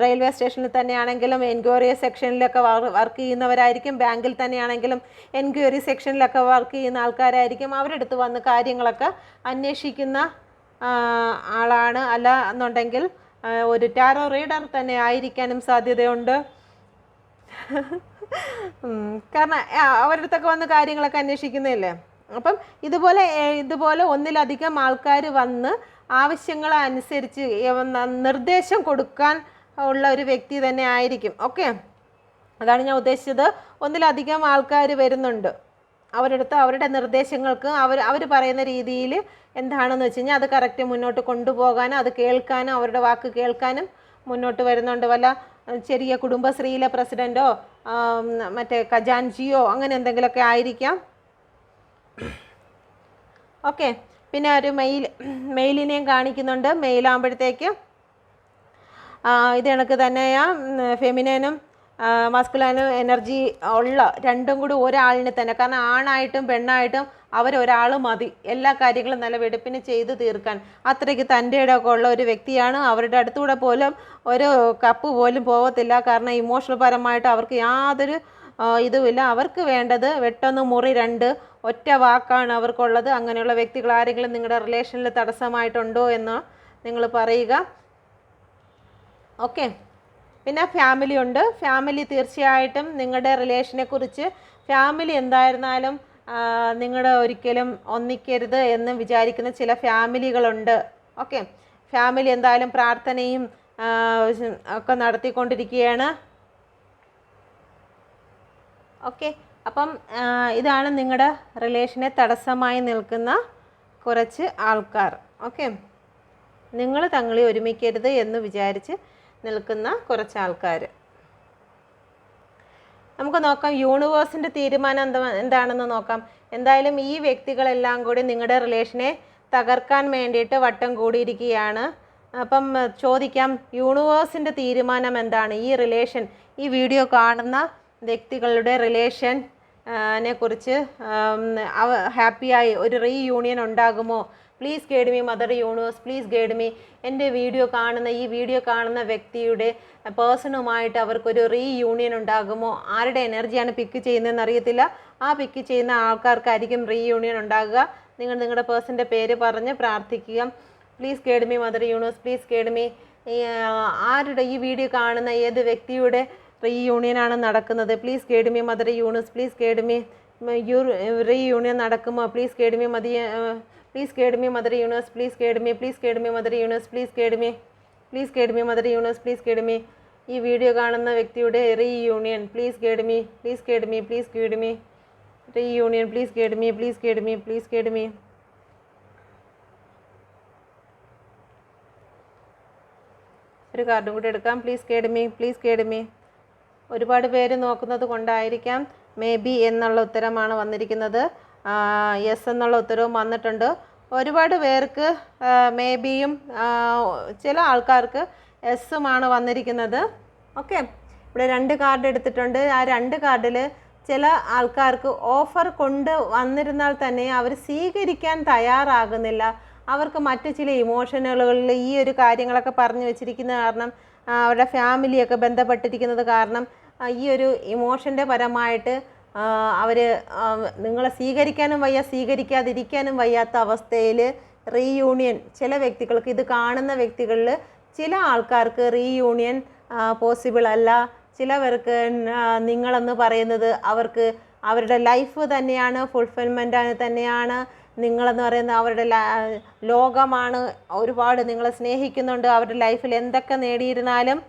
റെയിൽവേ സ്റ്റേഷനിൽ തന്നെയാണെങ്കിലും എൻക്വയറി സെക്ഷനിലൊക്കെ വർക്ക് ചെയ്യുന്നവരായിരിക്കും. ബാങ്കിൽ തന്നെയാണെങ്കിലും എൻക്വയറി സെക്ഷനിലൊക്കെ വർക്ക് ചെയ്യുന്ന ആൾക്കാരായിരിക്കും. അവരുടെ അടുത്ത് വന്ന് കാര്യങ്ങളൊക്കെ അന്വേഷിക്കുന്ന ആളാണ്. അല്ല എന്നുണ്ടെങ്കിൽ ഒരു ടാരോ റീഡർ തന്നെ ആയിരിക്കാനും സാധ്യതയുണ്ട്. കാരണം അവരുടെ അടുത്തൊക്കെ വന്ന് കാര്യങ്ങളൊക്കെ അന്വേഷിക്കുന്നതല്ലേ. അപ്പം ഇതുപോലെ ഒന്നിലധികം ആൾക്കാർ വന്ന് ആവശ്യങ്ങൾ അനുസരിച്ച് നിർദ്ദേശം കൊടുക്കാൻ ഉള്ള ഒരു വ്യക്തി തന്നെ ആയിരിക്കും. ഓക്കെ, അതാണ് ഞാൻ ഉദ്ദേശിച്ചത്. ഒന്നിലധികം ആൾക്കാർ വരുന്നുണ്ട്. അവരെടുത്ത് അവരുടെ നിർദ്ദേശങ്ങൾക്ക് അവർ പറയുന്ന രീതിയിൽ എന്താണെന്ന് വെച്ച് കഴിഞ്ഞാൽ അത് കറക്റ്റ് മുന്നോട്ട് കൊണ്ടുപോകാനും അത് കേൾക്കാനും അവരുടെ വാക്ക് കേൾക്കാനും മുന്നോട്ട് വരുന്നുണ്ട്. വല്ല ചെറിയ കുടുംബശ്രീയിലെ പ്രസിഡൻറ്റോ മറ്റേ ഖജാൻജിയോ അങ്ങനെ എന്തെങ്കിലുമൊക്കെ ആയിരിക്കാം. ഓക്കെ, പിന്നെ ഒരു മെയിലിനെയും കാണിക്കുന്നുണ്ട്. മെയിലാകുമ്പോഴത്തേക്ക് ഇത് കണക്ക് തന്നെയാ ഫെമിനനും മസ്കുലൈനും എനർജി ഉള്ള രണ്ടും കൂടി ഒരാളിന് തന്നെ. കാരണം ആണായിട്ടും പെണ്ണായിട്ടും അവരൊരാൾ മതി എല്ലാ കാര്യങ്ങളും നല്ല വെടുപ്പിന് ചെയ്ത് തീർക്കാൻ. അത്രയ്ക്ക് തൻ്റെ ഇടമൊക്കെ ഉള്ള ഒരു വ്യക്തിയാണ്. അവരുടെ അടുത്തൂടെ പോലും ഒരു കപ്പ് പോലും പോകത്തില്ല. കാരണം ഇമോഷണൽ പരമായിട്ട് അവർക്ക് യാതൊരു ഇതുമില്ല. അവർക്ക് വേണ്ടത് വെട്ടൊന്ന് മുറി രണ്ട് ഒറ്റ വാക്കാണ് അവർക്കുള്ളത്. അങ്ങനെയുള്ള വ്യക്തികൾ ആരെങ്കിലും നിങ്ങളുടെ റിലേഷനിൽ തടസ്സമായിട്ടുണ്ടോ എന്ന് നിങ്ങൾ പറയുക. ഓക്കെ, പിന്നെ ഫാമിലി ഉണ്ട്. ഫാമിലി തീർച്ചയായിട്ടും നിങ്ങളുടെ റിലേഷനെ കുറിച്ച് ഫാമിലി എന്തായിരുന്നാലും നിങ്ങളുടെ ഒരിക്കലും ഒന്നിക്കരുത് എന്ന് വിചാരിക്കുന്ന ചില ഫാമിലികളുണ്ട്. ഓക്കെ, ഫാമിലി എന്തായാലും പ്രാർത്ഥനയും ഒക്കെ നടത്തിക്കൊണ്ടിരിക്കുകയാണ്. ഓക്കെ, അപ്പം ഇതാണ് നിങ്ങളുടെ റിലേഷനെ തടസ്സമായി നിൽക്കുന്ന കുറച്ച് ആൾക്കാർ. ഓക്കെ, നിങ്ങൾ തങ്ങളെ ഒരുമിക്കരുത് എന്ന് വിചാരിച്ച് നിൽക്കുന്ന കുറച്ച് ആൾക്കാർ. നമുക്ക് നോക്കാം യൂണിവേഴ്സിൻ്റെ തീരുമാനം എന്താണെന്ന് നോക്കാം. എന്തായാലും ഈ വ്യക്തികളെല്ലാം കൂടി നിങ്ങളുടെ റിലേഷനെ തകർക്കാൻ വേണ്ടിയിട്ട് വട്ടം കൂടിയിരിക്കുകയാണ്. അപ്പം ചോദിക്കാം, യൂണിവേഴ്സിൻ്റെ തീരുമാനം എന്താണ്? ഈ റിലേഷൻ, ഈ വീഡിയോ കാണുന്ന വ്യക്തികളുടെ റിലേഷൻ നെ കുറിച്ച് ഹാപ്പിയായി ഒരു റീയൂണിയൻ ഉണ്ടാകുമോ? Please guide me mother universe, please guide me. എൻ്റെ ഈ വീഡിയോ കാണുന്ന വ്യക്തിയുടെ പേഴ്സണുമായിട്ട് അവർക്കൊരു റീയൂണിയൻ ഉണ്ടാകുമോ? ആരുടെ എനർജിയാണ് പിക്ക് ചെയ്യുന്നതെന്ന് അറിയത്തില്ല. ആ പിക്ക് ചെയ്യുന്ന ആൾക്കാർക്കായിരിക്കും റീയൂണിയൻ ഉണ്ടാകുക. നിങ്ങൾ നിങ്ങളുടെ പേഴ്സൻ്റെ പേര് പറഞ്ഞ് പ്രാർത്ഥിക്കുക. Please guide me mother universe, please guide me. ആരുടെ ഈ വീഡിയോ കാണുന്ന ഏത് വ്യക്തിയുടെ റീയൂണിയനാണ് നടക്കുന്നത്? Please guide me mother universe, please guide me. Reunion നടക്കുമോ? Please guide me please guide me mother universe, please guide me. Please guide me mother universe, please guide me. Please guide me mother universe, please guide me. ഈ വീഡിയോ കാണുന്ന വ്യക്തിയുടെ reunion please guide me, please guide me, please guide me. Reunion please guide me, please guide me, please guide me. ഒരു കാർഡും കൂടി എടുക്കാം. Please guide me, please guide me. ഒരുപാട് പേര് നോക്കുന്നത് കൊണ്ടായിരിക്കാം മേ ബി എന്നുള്ള ഉത്തരമാണ് വന്നിരിക്കുന്നത്. യെസ് എന്നുള്ള ഉത്തരവും വന്നിട്ടുണ്ട്. ഒരുപാട് പേർക്ക് മേ ബിയും ചില ആൾക്കാർക്ക് എസ്സുമാണ് വന്നിരിക്കുന്നത്. ഓക്കെ, ഇവിടെ 2 കാർഡ് എടുത്തിട്ടുണ്ട്. ആ 2 കാർഡിൽ ചില ആൾക്കാർക്ക് ഓഫർ കൊണ്ട് വന്നിരുന്നാൽ തന്നെ അവർ സ്വീകരിക്കാൻ തയ്യാറാകുന്നില്ല. അവർക്ക് മറ്റു ചില ഇമോഷനുകളിൽ ഈ ഒരു കാര്യങ്ങളൊക്കെ പറഞ്ഞു വെച്ചിരിക്കുന്ന കാരണം, അവരുടെ ഫാമിലിയൊക്കെ ബന്ധപ്പെട്ടിരിക്കുന്നത് കാരണം ഈ ഒരു ഇമോഷൻ്റെ പരമായിട്ട് അവർ നിങ്ങളെ സ്വീകരിക്കാനും വയ്യ, സ്വീകരിക്കാതിരിക്കാനും വയ്യാത്ത അവസ്ഥയിൽ റീയൂണിയൻ, ചില വ്യക്തികൾക്ക്, ഇത് കാണുന്ന വ്യക്തികളിൽ ചില ആൾക്കാർക്ക് റീയൂണിയൻ പോസിബിൾ അല്ല. ചിലവർക്ക് നിങ്ങളെന്ന് പറയുന്നത് അവർക്ക് അവരുടെ ലൈഫ് തന്നെയാണ്, ഫുൾഫിൽമെൻ്റ് തന്നെയാണ്. നിങ്ങളെന്ന് പറയുന്നത് അവരുടെ ലോകമാണ്. ഒരുപാട് നിങ്ങളെ സ്നേഹിക്കുന്നുണ്ട്. അവരുടെ ലൈഫിൽ എന്തൊക്കെ നേടിയിരുന്നാലും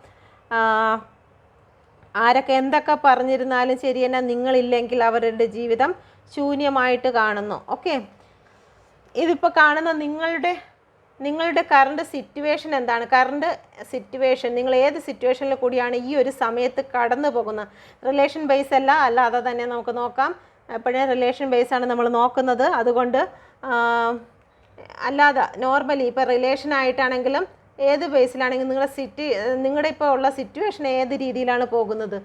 ആരൊക്കെ എന്തൊക്കെ പറഞ്ഞിരുന്നാലും ശരി തന്നെ, നിങ്ങളില്ലെങ്കിൽ അവരുടെ ജീവിതം ശൂന്യമായിട്ട് കാണുന്നു. ഓക്കെ, ഇതിപ്പോൾ കാണുന്ന നിങ്ങളുടെ കറണ്ട് സിറ്റുവേഷൻ എന്താണ്? കറണ്ട് സിറ്റുവേഷൻ, നിങ്ങൾ ഏത് സിറ്റുവേഷനിൽ കൂടിയാണ് ഈ ഒരു സമയത്ത് കടന്നു പോകുന്നത്? റിലേഷൻ ബേസ് അല്ലാതെ തന്നെ നമുക്ക് നോക്കാം. എപ്പോഴും റിലേഷൻ ബേസാണ് നമ്മൾ നോക്കുന്നത്. അതുകൊണ്ട് അല്ലാതെ നോർമലി ഇപ്പോൾ റിലേഷനായിട്ടാണെങ്കിലും ഏത് ബേസിലാണെങ്കിലും നിങ്ങളുടെ ഇപ്പോൾ ഉള്ള സിറ്റുവേഷൻ ഏത് രീതിയിലാണ് പോകുന്നത്?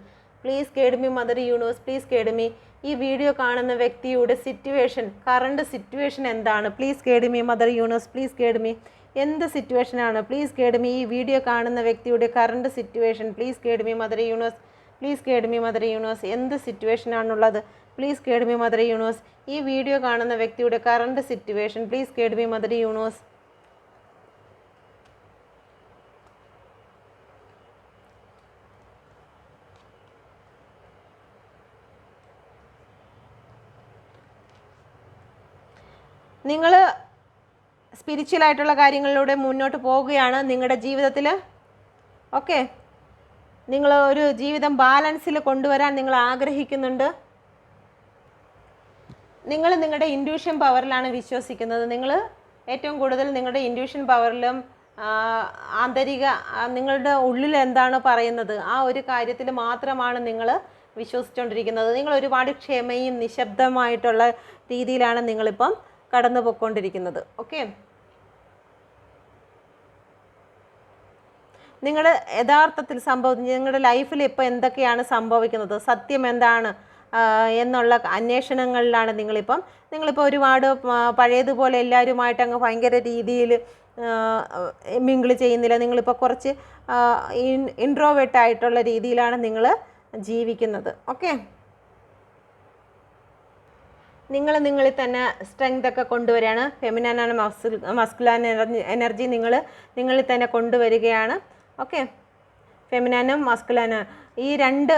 Please guide me mother universe, please guide me. ഈ വീഡിയോ കാണുന്ന വ്യക്തിയുടെ സിറ്റുവേഷൻ, കറണ്ട് സിറ്റുവേഷൻ എന്താണ്? Please guide me mother universe, please guide me. എന്ത് സിറ്റുവേഷനാണ്? Please guide me. ഈ വീഡിയോ കാണുന്ന വ്യക്തിയുടെ current situation, please guide me mother universe, please guide me mother universe. എന്ത് സിറ്റുവേഷനാണുള്ളത്? Please guide me mother universe. ഈ വീഡിയോ കാണുന്ന വ്യക്തിയുടെ current situation, please guide me mother universe. നിങ്ങൾ സ്പിരിച്വലായിട്ടുള്ള കാര്യങ്ങളിലൂടെ മുന്നോട്ട് പോവുകയാണ് നിങ്ങളുടെ ജീവിതത്തിൽ. ഓക്കെ, നിങ്ങൾ ഒരു ജീവിതം ബാലൻസിൽ കൊണ്ടുവരാൻ നിങ്ങൾ ആഗ്രഹിക്കുന്നുണ്ട്. നിങ്ങൾ നിങ്ങളുടെ ഇൻഡ്യൂഷൻ പവറിലാണ് വിശ്വസിക്കുന്നത്. നിങ്ങൾ ഏറ്റവും കൂടുതൽ നിങ്ങളുടെ ഇൻഡ്യൂഷൻ പവറിലും ആന്തരിക നിങ്ങളുടെ ഉള്ളിൽ എന്താണ് പറയുന്നത് ആ ഒരു കാര്യത്തിൽ മാത്രമാണ് നിങ്ങൾ വിശ്വസിച്ചുകൊണ്ടിരിക്കുന്നത്. നിങ്ങൾ ഒരുപാട് ക്ഷമയും നിശബ്ദമായിട്ടുള്ള രീതിയിലാണ് നിങ്ങളിപ്പം കടന്നു പോയിക്കൊണ്ടിരിക്കുന്നത്. ഓക്കെ, നിങ്ങൾ യഥാർത്ഥത്തിൽ നിങ്ങളുടെ ലൈഫിൽ ഇപ്പോൾ എന്തൊക്കെയാണ് സംഭവിക്കുന്നത്, സത്യം എന്താണ് എന്നുള്ള അന്വേഷണങ്ങളിലാണ് നിങ്ങളിപ്പോൾ ഒരുപാട് പഴയതുപോലെ എല്ലാവരുമായിട്ട് അങ്ങ് ഭയങ്കര രീതിയിൽ മിങ്കിൾ ചെയ്യുന്നില്ല. നിങ്ങളിപ്പോൾ കുറച്ച് ഇൻട്രോവേർട്ടായിട്ടുള്ള രീതിയിലാണ് നിങ്ങൾ ജീവിക്കുന്നത്. ഓക്കെ, നിങ്ങളിൽ തന്നെ സ്ട്രെങ്ത് ഒക്കെ കൊണ്ടുവരികയാണ്. ഫെമിനാനാണ് മസ്കുലാൻ എനർജി നിങ്ങളിൽ തന്നെ കൊണ്ടുവരികയാണ്. ഓക്കെ, ഫെമിനാനും മസ്കുലാനും ഈ രണ്ട്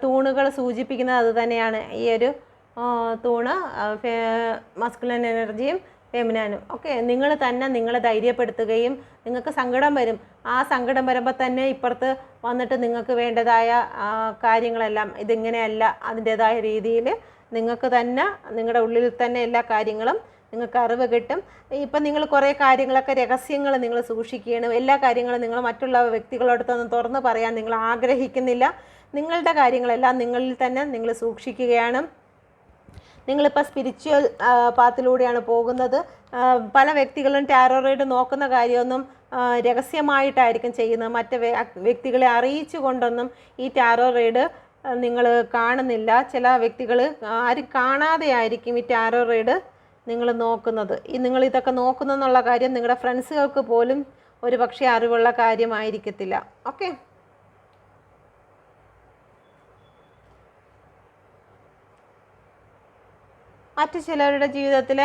തൂണുകൾ സൂചിപ്പിക്കുന്നത് അത് തന്നെയാണ്. ഈ ഒരു തൂണ് മസ്കുലൻ എനർജിയും ഫെമിനാനും. ഓക്കെ, നിങ്ങൾ തന്നെ നിങ്ങളെ ധൈര്യപ്പെടുത്തുകയും നിങ്ങൾക്ക് സങ്കടം വരും. ആ സങ്കടം വരുമ്പോൾ തന്നെ ഇപ്പുറത്ത് വന്നിട്ട് നിങ്ങൾക്ക് വേണ്ടതായ കാര്യങ്ങളെല്ലാം ഇതിങ്ങനെയല്ല, അതിൻ്റേതായ രീതിയിൽ നിങ്ങൾക്ക് തന്നെ നിങ്ങളുടെ ഉള്ളിൽ തന്നെ എല്ലാ കാര്യങ്ങളും നിങ്ങൾക്ക് അറിവ് കിട്ടും. ഇപ്പം നിങ്ങൾ കുറേ കാര്യങ്ങളൊക്കെ രഹസ്യങ്ങൾ നിങ്ങൾ സൂക്ഷിക്കുകയാണ്. എല്ലാ കാര്യങ്ങളും നിങ്ങൾ മറ്റുള്ള വ്യക്തികളോടൊത്തൊന്നും തുറന്ന് പറയാൻ നിങ്ങൾ ആഗ്രഹിക്കുന്നില്ല. നിങ്ങളുടെ കാര്യങ്ങളെല്ലാം നിങ്ങളിൽ തന്നെ നിങ്ങൾ സൂക്ഷിക്കുകയാണ്. നിങ്ങളിപ്പോൾ സ്പിരിച്വൽ പാത്തിലൂടെയാണ് പോകുന്നത്. പല വ്യക്തികളും ടാരോ റീഡ് നോക്കുന്ന കാര്യമൊന്നും രഹസ്യമായിട്ടായിരിക്കും ചെയ്യുന്നത്. മറ്റ് വ്യക്തികളെ അറിയിച്ചു കൊണ്ടൊന്നും ഈ ടാരോ റീഡ് നിങ്ങൾ കാണുന്നില്ല. ചില വ്യക്തികൾ ആരും കാണാതെ ആയിരിക്കും ഈ ടാരോ റീഡ് നിങ്ങൾ നോക്കുന്നത്. നിങ്ങളിതൊക്കെ നോക്കുന്നെന്നുള്ള കാര്യം നിങ്ങളുടെ ഫ്രണ്ട്സുകൾക്ക് പോലും ഒരു പക്ഷേ അറിവുള്ള കാര്യമായിരിക്കത്തില്ല. ഓക്കെ, മറ്റു ചിലരുടെ ജീവിതത്തിൽ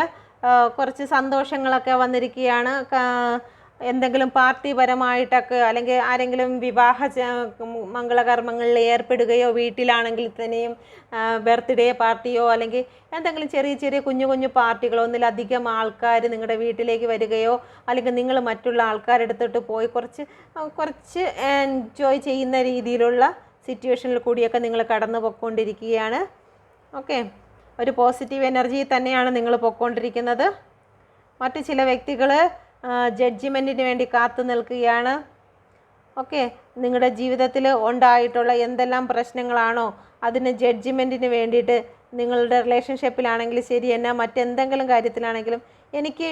കുറച്ച് സന്തോഷങ്ങളൊക്കെ വന്നിരിക്കുകയാണ്. എന്തെങ്കിലും പാർട്ടിപരമായിട്ടൊക്കെ അല്ലെങ്കിൽ ആരെങ്കിലും വിവാഹ മംഗളകർമ്മങ്ങളിൽ ഏർപ്പെടുകയോ വീട്ടിലാണെങ്കിൽ തന്നെയും ബർത്ത്ഡേ പാർട്ടിയോ അല്ലെങ്കിൽ എന്തെങ്കിലും ചെറിയ ചെറിയ കുഞ്ഞു കുഞ്ഞു പാർട്ടികളോ ഒന്നിലധികം ആൾക്കാർ നിങ്ങളുടെ വീട്ടിലേക്ക് വരികയോ അല്ലെങ്കിൽ നിങ്ങൾ മറ്റുള്ള ആൾക്കാരെടുത്തിട്ട് പോയി കുറച്ച് എൻജോയ് ചെയ്യുന്ന രീതിയിലുള്ള സിറ്റുവേഷനിൽ കൂടിയൊക്കെ നിങ്ങൾ കടന്നു പോയിക്കൊണ്ടിരിക്കുകയാണ്. ഓക്കെ, ഒരു പോസിറ്റീവ് എനർജി തന്നെയാണ് നിങ്ങൾ പോയിക്കൊണ്ടിരിക്കുന്നത്. മറ്റു ചില വ്യക്തികൾ ജഡ്ജിമെൻറ്റിന് വേണ്ടി കാത്തു നിൽക്കുകയാണ്. ഓക്കെ, നിങ്ങളുടെ ജീവിതത്തിൽ ഉണ്ടായിട്ടുള്ള എന്തെല്ലാം പ്രശ്നങ്ങളാണോ അതിന് ജഡ്ജിമെൻറ്റിന് വേണ്ടിയിട്ട് നിങ്ങളുടെ റിലേഷൻഷിപ്പിലാണെങ്കിലും ശരി തന്നെ മറ്റെന്തെങ്കിലും കാര്യത്തിലാണെങ്കിലും എനിക്ക്